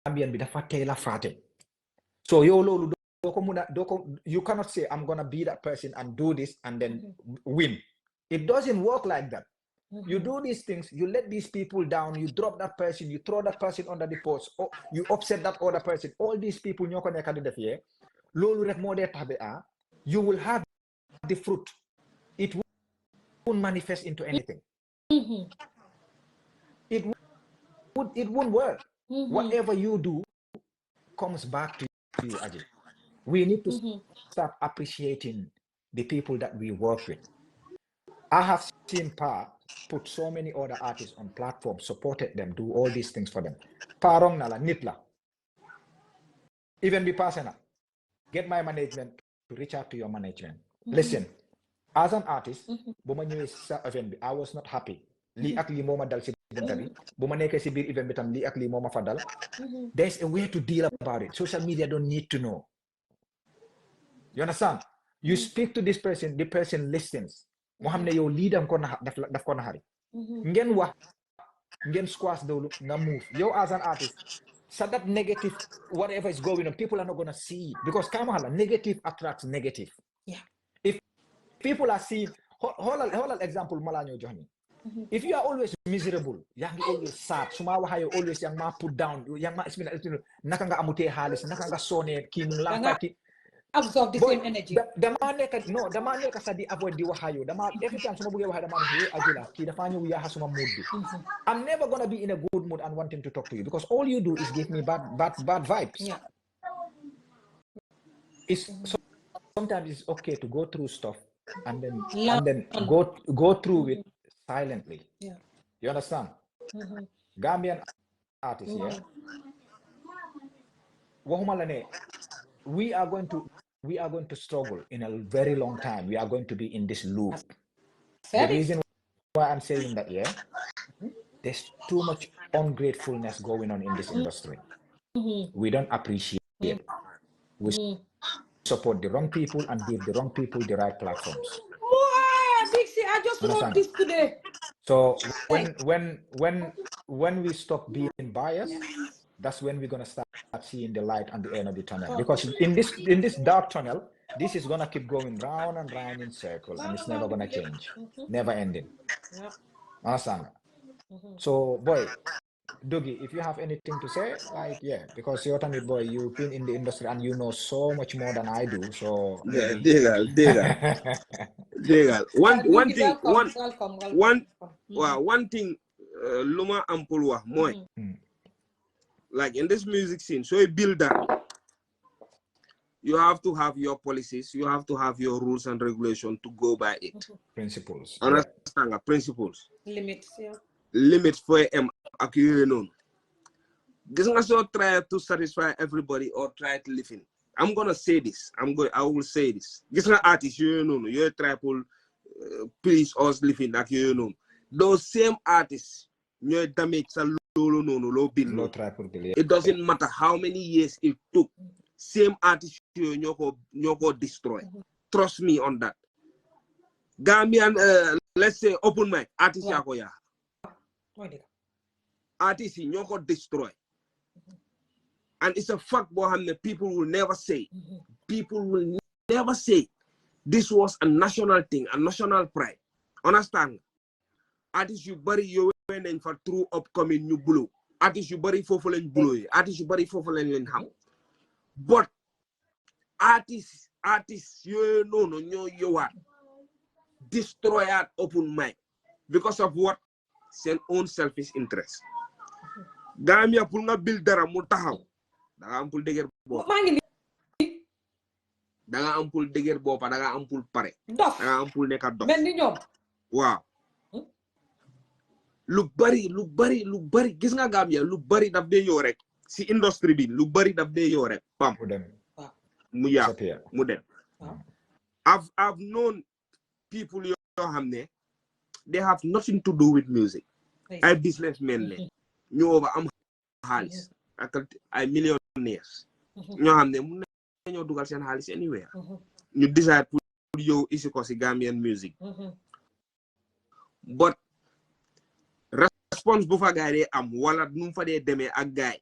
Gambian bi dafa teel a fàtte so yow loolu you cannot say I'm gonna be that person and do this and then win. It doesn't work like that. You do these things, you let these people down, you drop that person, you throw that person under the post, or you upset that other person. All these people ñoo ko nekk di def loolu rek moo dee tax ba you will have the fruit. It won't manifest into anything. It won't work. Whatever you do comes back to you, Ajay. We need to start appreciating the people that we work with. I have seen Pa put so many other artists on platforms, supported them, do all these things for them. Pa wrong na la, nit la. Even be personal. Get my management to reach out to your management. Listen, as an artist, bu ma ñëwee sa event bi, I was not happy. Lii ak lii moo ma dal si event bi. Bu ma nekkee si biir event bi tam lii ak lii moo ma fa dal. There's a way to deal about it. Social media don't need to know. You understand? You speak to this person, the person listens. Moo xam ne yow lii daf ko naxari. Ngeen wax, ngeen squash doolu, nga move. Yow as an artist, so that negative, whatever is going on, people are not going to see it. Because negative attracts negative. Yeah. If people are seeing, hold an example, Malanyo Johnny. If you are always miserable, yang always sad, sumawa hayo always yang ma put down, yang ma nakanga amute halis, nakanga sone, kimung lampa ki. Absorb the same energy. The man neka sa di avoid di wahayo. Every time sumabuge wahayo, the man hey ajula, ki dafanyo wiya hasuma mood. I'm never gonna be in a good mood and wanting to talk to you because all you do is give me bad vibes. Yeah. Sometimes it's okay to go through stuff and then go through it silently. Yeah. You understand? Gambian artists, yeah. Wahumalane, we are going to struggle in a very long time. We are going to be in this loop. The reason why I'm saying that, yeah, there's too much ungratefulness going on in this industry. We don't appreciate it. We support the wrong people and give the wrong people the right platforms. Dixie, I just wrote this today. So when we stop being biased, that's when we're gonna start seeing the light at the end of the tunnel. Because in this dark tunnel, this is gonna keep going round and round in circle, and it's never gonna change, never ending. Understand? So, boy, Dougie, if you have anything to say, like, yeah, because you're a boy, you've been in the industry and you know so much more than I do. So yeah, Degal. One thing, Luma Ampulwa, moi. Like in this music scene, so a builder, you have to have your policies, you have to have your rules and regulations to go by it. Principles. Understand? Principles. Limits, yeah. Limits for accumulation. This is not try to satisfy everybody or try to live in. I'm gonna say this. I will say this. This is not artist, you know. You're trying to please us living like you know. Those same artists, you damage a low bill. It doesn't matter how many years it took. Same artist you go destroy. Trust me on that. Gambian, let's say open mic artist yakoya. Artists in Yoko destroy. And it's a fact, Boham, that people will never say. People will never say this was a national thing, a national pride. Understand? Artists you bury your and for true upcoming new blue. Artists you bury for falling blue. Artists you bury for falling ham. but artists you know no you are destroy at open mind because of what seen own selfish interest. Gambia pour nga build dara mu taxaw da nga am pour dëgër bopp da nga am pour dëgër bopp da nga am pour pare da nga am pour nekk dof mel ni ñoom waaw lu bari gis nga Gambia lu bari daf dee yow rek si industrie bi lu bari daf dee yow rek pam mu yaa mu dem I've known people yoo xam ne they have nothing to do with music ay businessmen le ñoo ba am xaalis ak ay millionaires ñoo xam ne mun nañoo dugal seen xaalis anywhere ñu decide pour yow isi ko si Gambian music but response bu fa gaay dee am wala nu mu fa dee demee ak gaay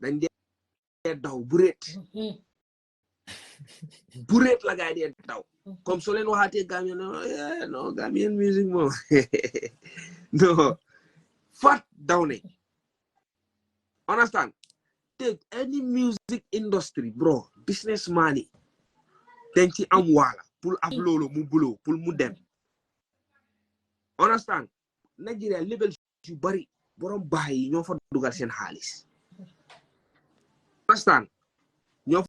dañ dee daw bureet la gaay dee daw comme so leen waxaatee Gambian no Gambian music moom no fat daw ne understand take any music industry bro businessman yi dañ ci am waala pour af loolu mu buloo pour mu dem understand Nigeria label yu bari borom baax yi ñoo fa dugal seen xaalis understand ñoo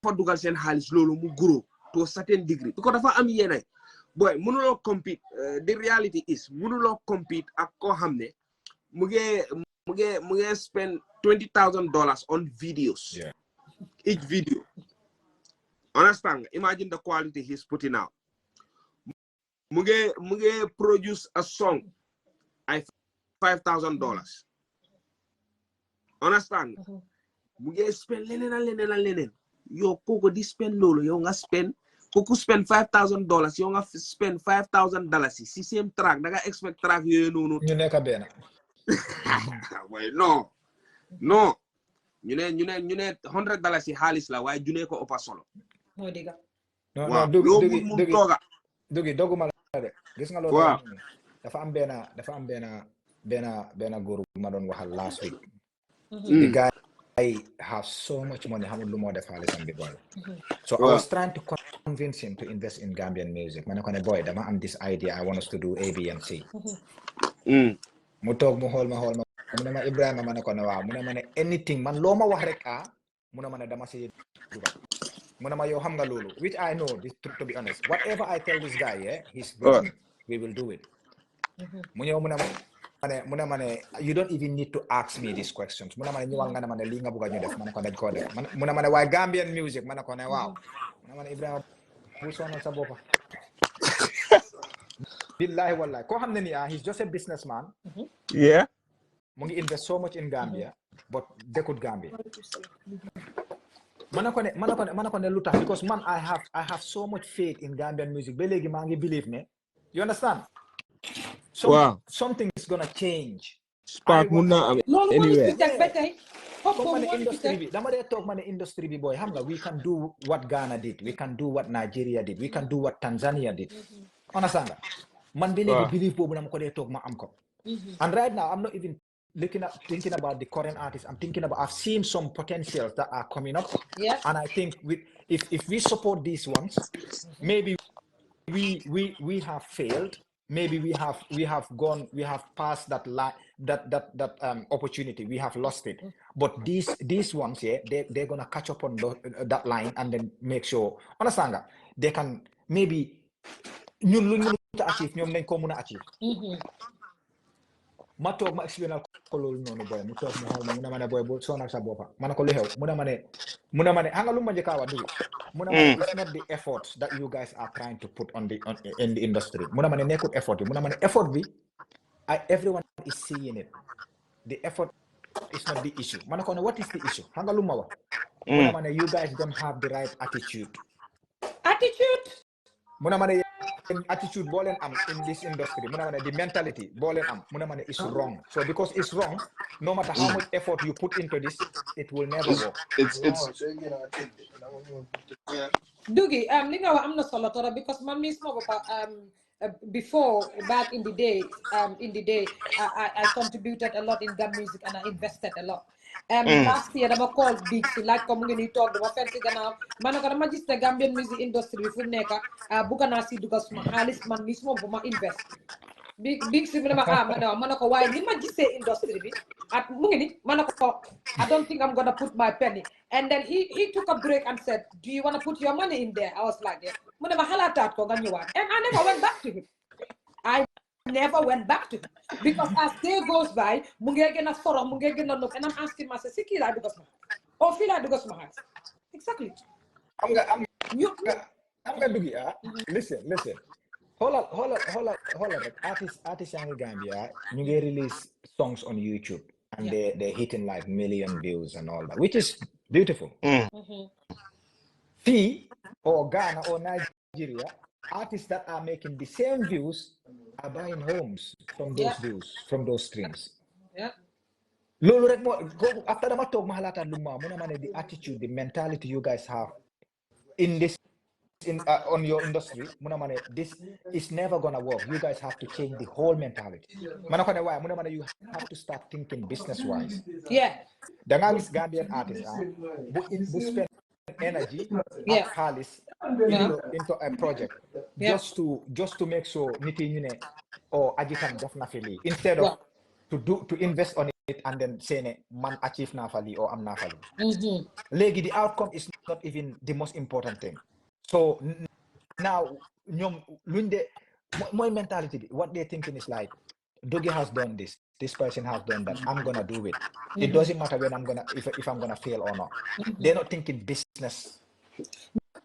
fa dugal seen xaalis loolu mu grow to a certain degree because dafa am yeneen boy mënuloo compete the reality is mënuloo compete ak koo xam ne mu ngi spend $20,000 on videos each video understand imagine the quality he's putting out mu ngi produce a song ay $5,000 understand mu ngi spend leneen yow kooku di spend loolu yow nga spend kooku spend $5,000 yow nga spend $5,000 si same track da nga expect track yooyu noonu ñu nekk benn way no ñu ne $100 si xaalis la waaye junee ko ëppa solo mooy dëgg non dugi doguma la de gis nga loolu dafa am benn góor bu ma doon waxal last week the guy have so much money xamul lu moo def xaalisam bi boy so I was trying to convince him to invest in Gambian music ma ne ko ne boy dama am this idea I want us to do A, B and C mu toog mu xool ma mu ne ma Ibrahima ma ne ko ne waaw mu ne ma ne anything man loo ma wax rek mu ne ma ne dama si dugal mu ne ma yow xam nga loolu which I know this, to be honest whatever I tell this guy he's working we will do it mu ñëw mu ne ma ne you don't even need to ask me these questions mu ne ma ne ñëwal nga ne ma ne lii nga bëgg a ñu def ma ne ko dañ koo def mu ne ma ne waaye Gambian music ma ne ko ne waaw mu ne ma ne Ibrahima bul sonal sa boppa billahi wallahi koo xam ne ni he's just a businessman mu ngi invest so much in Gambia but dëkkut Gambia ma ne ko ne lu tax because man I have so much faith in Gambian music ba léegi maa ngi believe ne you understand something is gonna change spark mun na am anywhere comme ma ne industry bi dama dee toog ma ne industry bi boy xam nga we can do what Ghana did we can do what Nigeria did we can do what Tanzania did understand nga man ba léegi believe boobu dama ko dee toog ma am ko and right now I'm not even thinking about the current artists. I'm thinking about, I've seen some potentials that are coming up. And I think if we support these ones, maybe we have failed. Maybe we have passed that opportunity. We have lost it. But these ones, they're gonna catch up on that line and then make sure, understand that they can maybe achieve, achieve. Ma toog ma explainal ko loolu noonu boy mu toog mu xool ma mu ne ma ne boy bu sonal sa boppa ma ne ko lu xew mu ne ma ne xam nga lu ma njëkk a wax du mu ne ma ne it's not the effort that you guys are trying to put in the industry mu ne ma ne nekkul effort bi mu ne ma ne effort bi everyone is seeing it the effort is not the issue ma ne ko ne what is the issue xam nga lu ma wax mu ne ma ne you guys don't have the right attitude mu ne ma ne attitude boo leen am in this industry mu ne ma ne the mentality boo leen am mu ne ma ne is wrong so because it's wrong no matter how much effort you put into this it will never work Dugi li nga wax am na solo torop because man mi sama boppa before back in the day I contributed a lot in gam music and I invested a lot last year dama call big si laaj ko mu ngi nii toog dama fen si gannaaw ma ne ko dama gis ne Gambian music industry bi fu mu nekk bugga naa si dugal suma xaalis man mi suma bu ma invest big si mu ne ma ma ne ko waaye ni ma gisee industry bi at mu ngi ni ma ne ko I don't think I'm gonna put my penny. And then he took a break and said, do you want to put your money in there? I was like, yeah. And I never went back to him. I never went back to him. Because as day goes by, and I'm asking myself, Siki la dugas mahal. Or feel like dugas mahal. Exactly. I'm gonna do it. Listen. Hold on. Artists in Gambia, you get release songs on YouTube and they're hitting like million views and all that, which is beautiful. Fee or Ghana or Nigeria, artists that are making the same views are buying homes from those views, from those streams. Yeah. After the attitude, the mentality you guys have in this on your industry, this is never gonna work. You guys have to change the whole mentality. You have to start thinking business wise. Yeah. The Gambian artists who spend energy at Halis into a project just to make sure niti or ajitam definitely instead of to invest on it and then say man achieve nafali or am nafali. Legi, the outcome is not even the most important thing. So now, my mentality, what they're thinking is like, Dougie has done this person has done that, I'm gonna do it. It doesn't matter when if I'm gonna fail or not. They're not thinking business.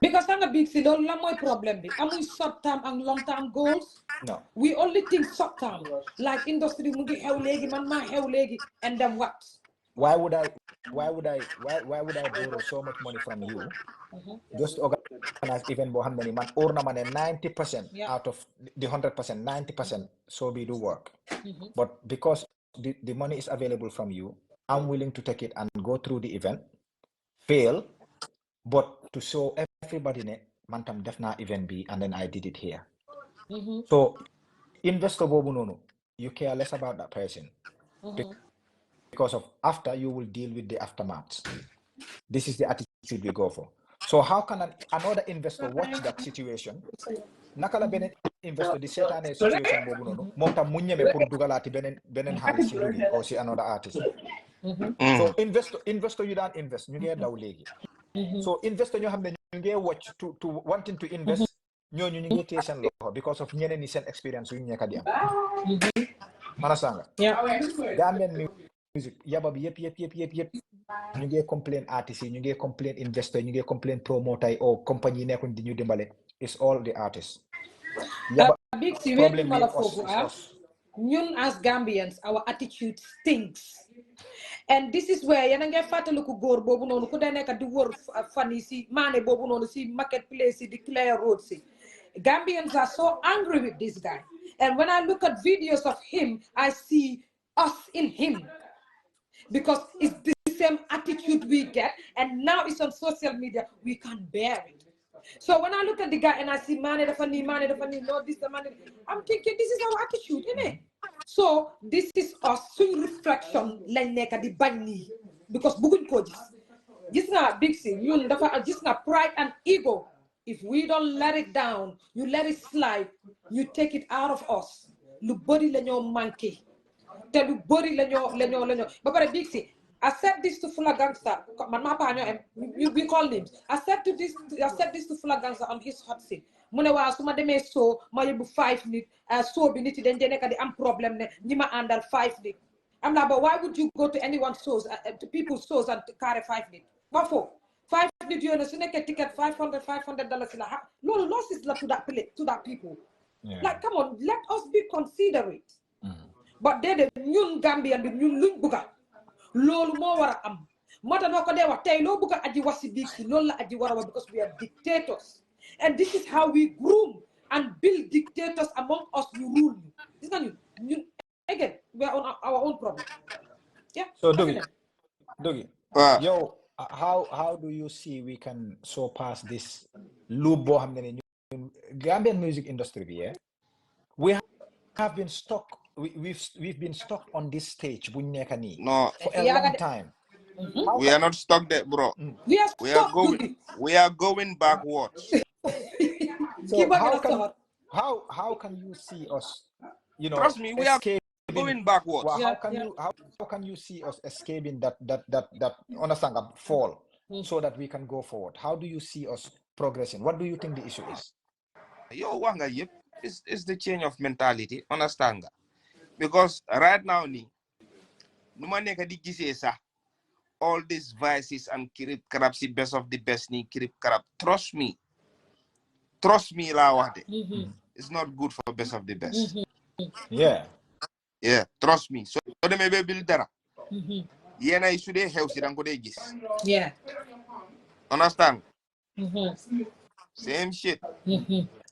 Because I'm a big see, that's my problem. I'm with short term and long term goals. No. We only think short term. Like industry mugi hewlegi, man ma hewlegi, and then what? Why would I borrow so much money from you just to organize event bo xamne ni man or na mané 90% out of the 100%, 90% so be do work. But because the money is available from you, I'm willing to take it and go through the event, fail, but to show everybody ne man tam def na event B and then I did it here. So investor bobu nonu, you care less about that person. Because of after you will deal with the aftermath. This is the attitude we go for. So how can another investor watch that situation? Nakala benen investor di setane situation bobu nonu mom tam mu ñëmé pour dugalati benen xaliss ci Dougie or ci another artist. So investor you don't invest ñu ngi daw légui. So investor ñoo xamné ñu ngi watch to wanting to invest ñoñu ñu ngi téye seen loxo because of ñeneen ni seen experience yu ñeka di am. Manasanga. Gambian music yaba bi yep ñu ngi complain artists ñu ngi complain investor ñu ngi complain promoter or company nekkuñ di ñu dimbale. It's all the artists. Big problem ñun as Gambians our attitude stinks. And this is where yena ngay fataluko góor boobu noonu ku day nekk di wër fan yi si maane boobu noonu si marketplace yi di clear road si. Gambians are so angry with this guy. And when I look at videos of him, I see us in him. Because it's the same attitude we get, and now it's on social media, we can't bear it. So when I look at the guy and I see money, the funny, no, this, the money, I'm thinking this is our attitude, isn't it? So this is a swing reflection, because bugun ko this na big thing, you just na pride and ego. If we don't let it down, you let it slide, you take it out of us. Lu body lenyo monkey. Tell you body lenyo. But big thing. I said this to Fula Gangster. We call names. I said this to Fula Gangster on his hot seat. Munewa suma deme so ma yebu 5 minutes so bi niti den ka di am problem ne ñima andal 5 minutes. I'm like, but why would you go to anyone's shows, to people's shows and carry 5 minutes? What for? 5 minutes you know, so make a ticket $500 no loss is to that people. Yeah. Like, come on, let us be considerate. But they're the new Gambian, the new Lumbuga. Lol mo wara am. Mata no ko dewa tay lo buga aji wasi biki lol la aji wara because we are dictators. And this is how we groom and build dictators among us who rule. This is you again, we are on our own problem. Yeah. So Dougie, yo, how do you see we can surpass this lubo hamne Gambian music industry here? We have been stuck. We've been stuck on this stage for a long time. We are not stuck there, bro. We are stuck. We are going backwards. So how can you see us, you know, trust me, we are going backwards. Well, how can you see us escaping that understand fall so that we can go forward? How do you see us progressing? What do you think the issue is? Yo, wanga yep, it's the change of mentality, understand? Because right now ni numa neka di gisee sa all these vices and kirip karab si best of the best ni kirip karab, trust me la wax de. It's not good for best of the best. Yeah, trust me. So demé be bil dara yena yi sudé xew si dang ko day gis. Understand? Same shit.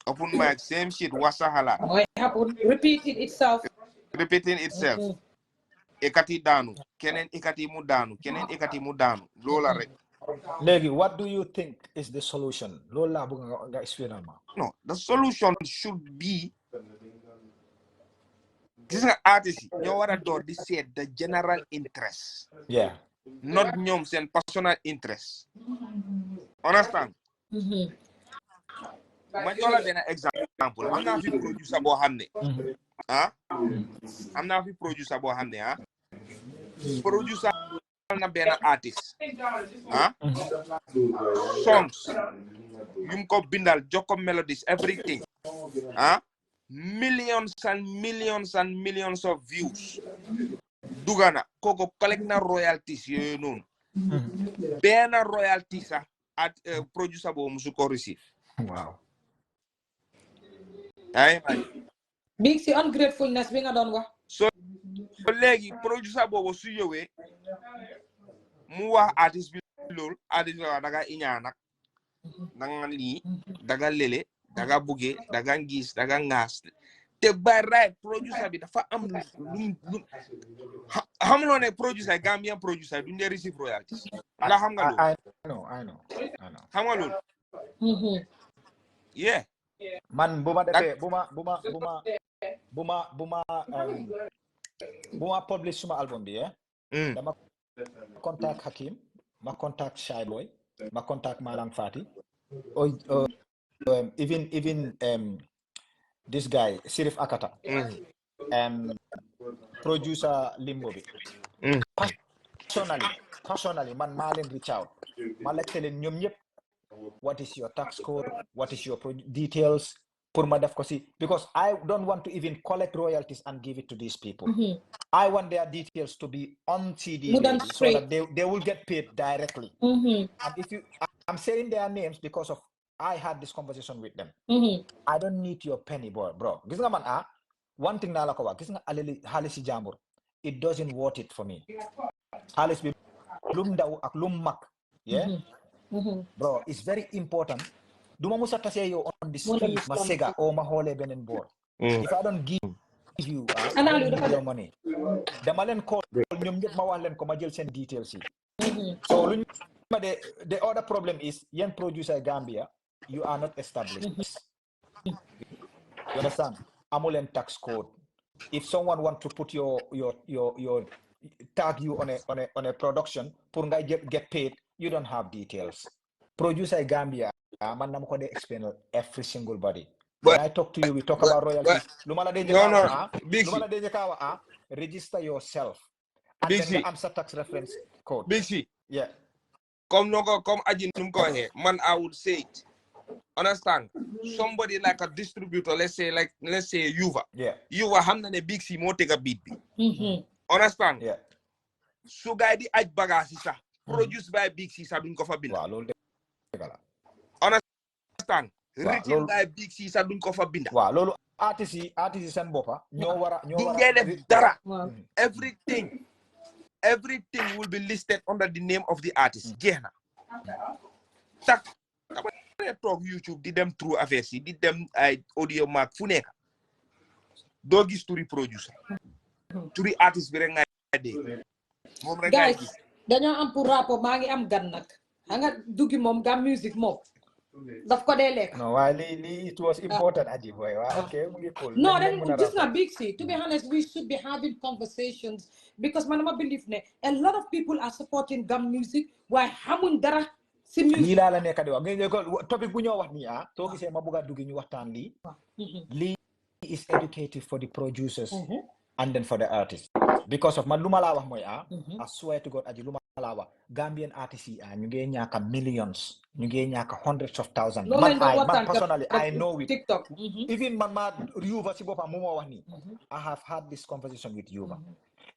Open mic, same shit. Wasahala. Repeating itself. Ekati danu. Kenen ekati mu danu. Kenen ekati mu danu. Lola rek. Legi, what do you think is the solution? Lola nga explain ma. No, the solution should be this is artist. You wara door this said the general interest. Yeah. Not ñom sen personal interest. Understand? Ma jola ben example. Am na fi producer bo xamne. Am na fi producer bo xamne producer na ben artist. Songs. Yum ko bindal joko melodies everything. Millions and millions and millions of views. Dugana koko collect na royalties yo non. Ben royalties at producer bo musu ko receive. Wow. Ay Big si ungratefulness bi nga don wax. So legi producer bo su yowe mu wax artist bi lol artist la daga iñanak danga li daga lele daga buge daga ngis daga ngas te by right producer bi dafa am xamlo ne producer Gambian producer duñ receive royalties la xam nga I know. xam nga lol yeah man buma defé buma publish suma album bi dama contact Hakim, ma contact Shy Boy, ma contact Malang Fati, even this guy Sirif Akata, producer Limbo bi. Personally man ma len reach out ma la tell ñom ñep what is your tax code, what is your details pour ma def ko si, because I don't want to even collect royalties and give it to these people. I want their details to be on CD so that they will get paid directly. And if I'm saying their names because of I had this conversation with them. I don't need your penny, bro. Gis nga man one thing na la ko wax, gis nga halisi jambur, it doesn't worth it for me. Halis bi lum ndaw ak lum mak, bro, it's very important. Duma musa tase yo on the street ma sega o ma hole benen board. If I don't give you your money, dama len call ñom ñep ma wax len ko ma jël sen details yi. So luñ ma the other problem is yen producer Gambia, you are not established. You understand? Amulen tax code. If someone want to put your tag you on a production pour nga get paid, you don't have details. Producer Gambia, man nam ko dey explain every single body. When I talk to you, we talk about royalties. Lumala de register yourself. And then am sa tax reference code. Big C. Yeah. Come aji num ko he. Man, I would say it. Understand? Somebody like a distributor, let's say Yuva. Yeah. Yuva hamna ne Big C mo take a beat bi. Understand? Yeah. So guy di aj bagasi sa produced by Big C sa duñ ko fa bind. Wa lol de gala. Understand? Written by Big C sa duñ ko fa bind. Wa lolu artist yi sen bopa ñoo wara def dara. Everything will be listed under the name of the artist. Jeexna. Tak talk YouTube di dem through affairs di dem ay audio mark fu nekk doo gis turi producer turi artist bi rek ngay dégg moom rek ngay gis dañoo am pour rapport maa ngi am gan nag xam nga duggi moom gam music moom daf ko dee lekk. No, while it was important, Aji boy. Okay, cool. No, then just not big C. To be honest, we should be having conversations because man, I believe ne a lot of people are supporting gam music. Why hamun dara si music? Lila la nekk di wax nga ko topic bu ñoo wax ni to gisee ma bëgg dugg ñu waxtaan li is educative for the producers and then for the artists because of man luma la wax moy I swear to God Aji luma la wax Gambian artists yi ñu ngi ñaaka millions ñu ngi ñaaka hundreds of thousands man personally I know it TikTok even man ma Yuva si bopam mo wax ni I have had this conversation with Yuva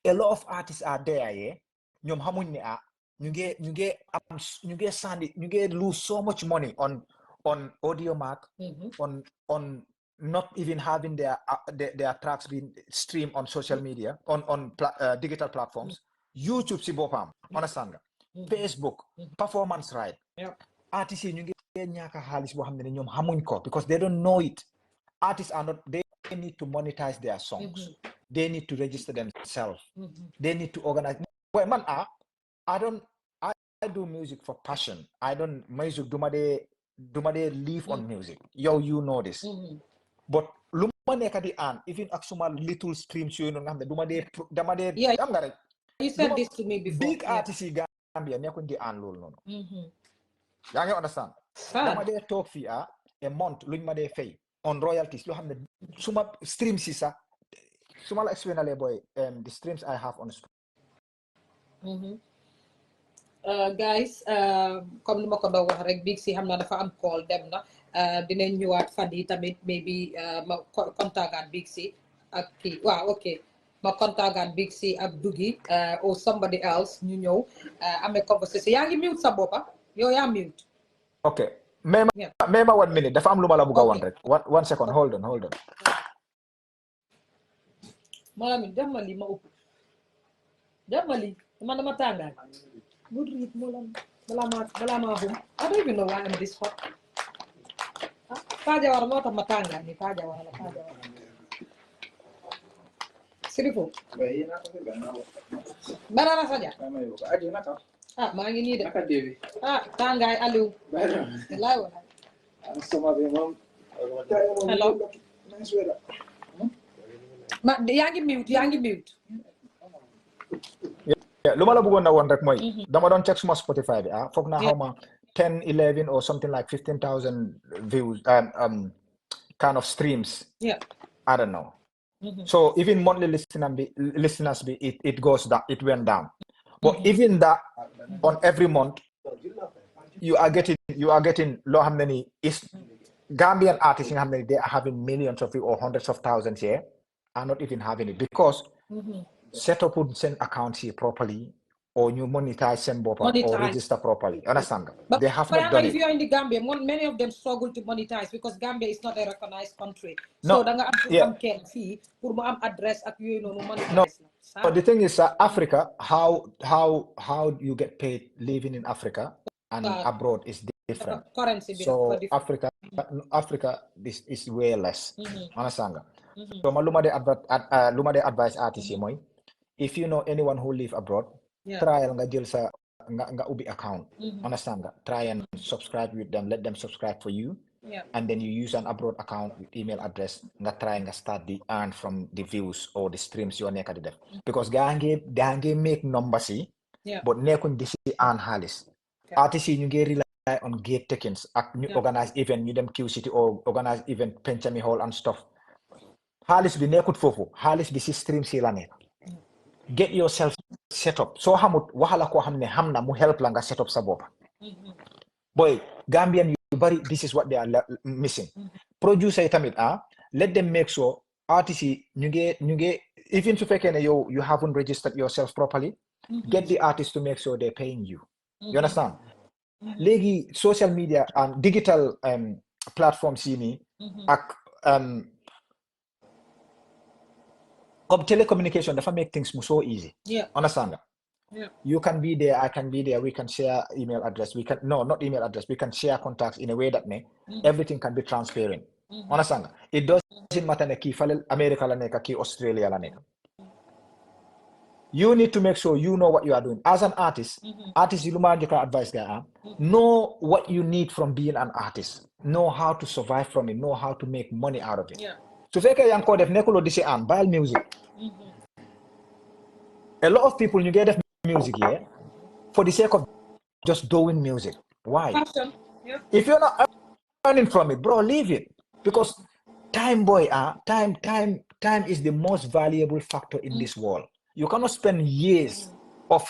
a lot of artists are there ñom xamuñ ni you get sandy, you get lose so much money on audio mark, on not even having their tracks being streamed on social media, on digital platforms. YouTube si bopam, understand? Facebook, performance right. Artists you get ñaka xaliss bo xamné ñom xamuñ ko because they don't know it. Artists are not, they need to monetize their songs. They need to register themselves. They need to organize. Well, man, I do music for passion. I don't music do they live on music. Yo, you know this. But luma nekk di even ak suma little streams you know dama de you said this to me before. Big artists in Gambia nekkuñ di lool noonu. Yaa ngi understand? Dama de talk fi a month luñ ma de fay on royalties loo xam ne suma streams yi sax suma la explainale boy the streams I have on guys comme ni ma ko doon wax rek Big C xam naa dafa am call dem na dinañ ñëwaat fan yi tamit maybe ma contactaat Big C ak kii waaw ok ma contactaat Big C ak Dugi or somebody else ñu ñëw amee conversation yaa ngi mute sa boppa yow yaa mute. ok mais ma 1 minute dafa am lu ma la bëgg a wan rek 1 second hold on Malamine def ma lii ma upp def ma lii man dama tàngaay good read molam balama hum I don't even know why I'm this hot Fajawara moo tax ma tàngaay ni Fajawara Sirifo Barara Sadia maa ngi nii de tàngaay Aliou wallaay hello ma yaa ngi mute lu ma la bëggoon na woon rek mooy dama doon check suma Spotify bi foog naa xaw ma 10 11 or something like 15,000 views kind of streams I don't know so even monthly listeners be it goes down, it went down but even that on every month you are getting loo xam ne ni is Gambian artists yi nga xam ne they are having millions of views or hundreds of thousands here are not even having it because set up send accounts here properly or you monetize send or register properly. Understand? But they have not done if it. you're in the Gambia, many of them struggle to monetize because Gambia is not a recognized country. So danga am ken fee pour mo am address at you know monetize. No, the thing is Africa, how you get paid living in Africa and abroad is different. Currency so Africa this is way less. Understand? So luma de advice artist moy if you know anyone who live abroad trial nga jël sa nga ubi account understand nga try and subscribe with them, let them subscribe for you and then you use an abroad account with email address nga try nga start the earn from the views or the streams you nekk di def because gange make numbers but nekkuñ di si earn xaalis artist yi ñu ngi rely on gate takings ak ñu organize event ñu dem Q City or organize event Penchami Hall and stuff xaalis bi nekkut foofu xaalis bi si stream si la nekk get yourself set up so xamut waxala koo xam ne xam na mu help la nga set up sa bopp boy Gambian yu bari this is what they are missing producer yi tamit let them make sure artists yi ñu ngi even su fekkee ne yow you haven't registered yourself properly get the artist to make sure they're paying you you understand léegi social media and digital platforms yi nii ak telecommunication dafa make things so easy. Understand? You can be there, I can be there, we can share email address, not email address, we can share contacts in a way that everything can be transparent. Understand? It doesn't matter ne ki fale America la neka ki Australia la neka. you need to make sure you know what you are doing as an artist. Artist, you advice guy. Know what you need from being an artist. Know how to survive from it. Know how to make money out of it. So if you can def nekulo disi an buy music. A lot of people you get def music here for the sake of just doing music. Why? If you're not earning from it, bro, leave it. Because time is the most valuable factor in this world. You cannot spend years of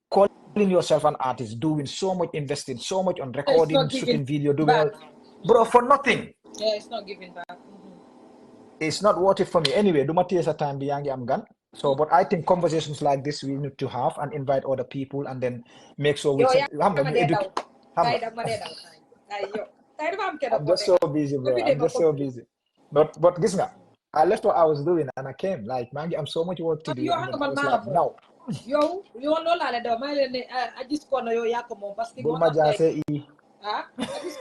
calling yourself an artist, doing so much, investing so much on recording, shooting video, doing all, bro, for nothing. Yeah, it's not giving back. It's not worth it for me. Anyway, do my time beyond I'm gone. So, but I think conversations like this we need to have and invite other people and then make sure we I'm just so busy, bro. I'm just so busy. But guess what? I left what I was doing and I came. Like, man, I'm so much work to do. And then I was like, no. Yo, you know la do I just kono yo yako parce que Bulma jase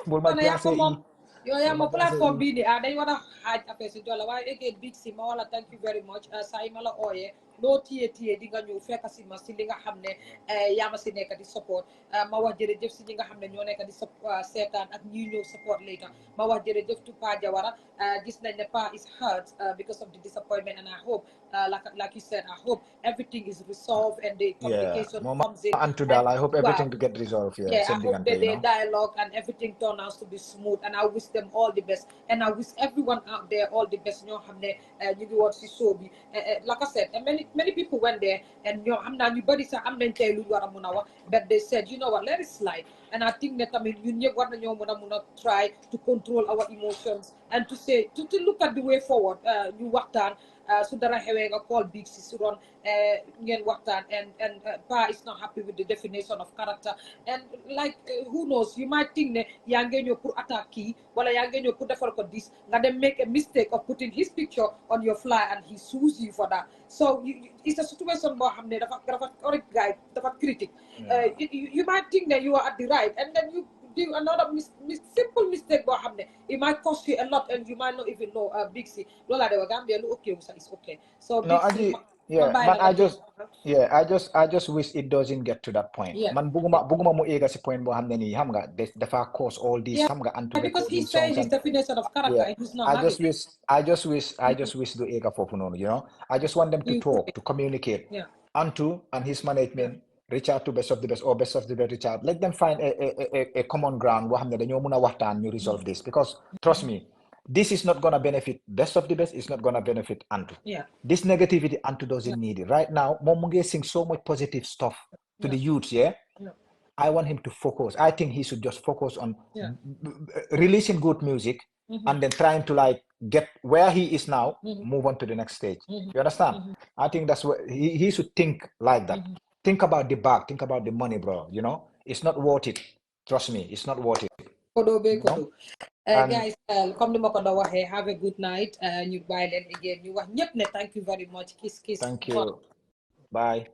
Bulma jase yo ya mo platform bi ni dañ wara haaj affaire ci dola way again big si ma wala thank you very much say mala oye lo tie di nga ñu fekk ci ma ci li nga xamne ya ma ci nekk di support ma wax jërëjëf ci ñi nga xamne ñoo nekk di seetaan ak ñi ñëw support later ma wax jërëjëf to Pa Jawara gis nañ ne Pa is hurt because of the disappointment and I hope like you said I hope everything is resolved and the communication comes in and to that I hope everything to get resolved I hope that the dialogue and everything turns out to be smooth and I wish them all the best and I wish everyone out there all the best ñoo xamne ñu ngi won ci show bi like I said and many people went there and ñoo amna ñu bari sax am nañ tay lu wara mëna wax but they said you know what let it slide and I think that tamit ñun ñëpp war nañoo mëna try to control our emotions and to say to look at the way forward ñu waxtaan su dara xewé nga call big si su ron ngeen waxtaan and Pa is not happy with the definition of character and like who knows you might think ne yaa ngee ñëw pour attaque kii wala yaa ngee ñëw pour defal ko this nga dem make a mistake of putting his picture on your flyer and he sues you for that so it's a situation boo xam ne dafa guy dafa critique you might think that you are at the right and then you do another simple mistake boo xam ne it might cost you a lot and you might not even know big si loola de wa Gambia lu okay sa is okay so no man I just wish it doesn't get to that point man buguma mu ega si point boo xam ne nii xam nga dafa cause all this xam nga and because he's saying his definition of character and he's not I just wish do ega foofu noonu you know I just want them to talk to communicate Antu and his management reach out to best of the best or best of the best reach out let them find a common ground boo xam ne dañoo mën a waxtaan ñu resolve this because trust me this is not gonna benefit best of the best. It's not gonna benefit Antu. This negativity Antu doesn't need it right now. Momunge sings so much positive stuff to the youths. I want him to focus. I think he should just focus on releasing good music and then trying to like get where he is now, move on to the next stage. You understand? I think that's what he should think like that. Think about the bag. Think about the money, bro. You know, it's not worth it. Trust me, it's not worth it. Guys, comme ni ma ko doon waxee have a good night ñu bàyyi leen again ñu wax ñëpp ne thank you very much kiss thank you bye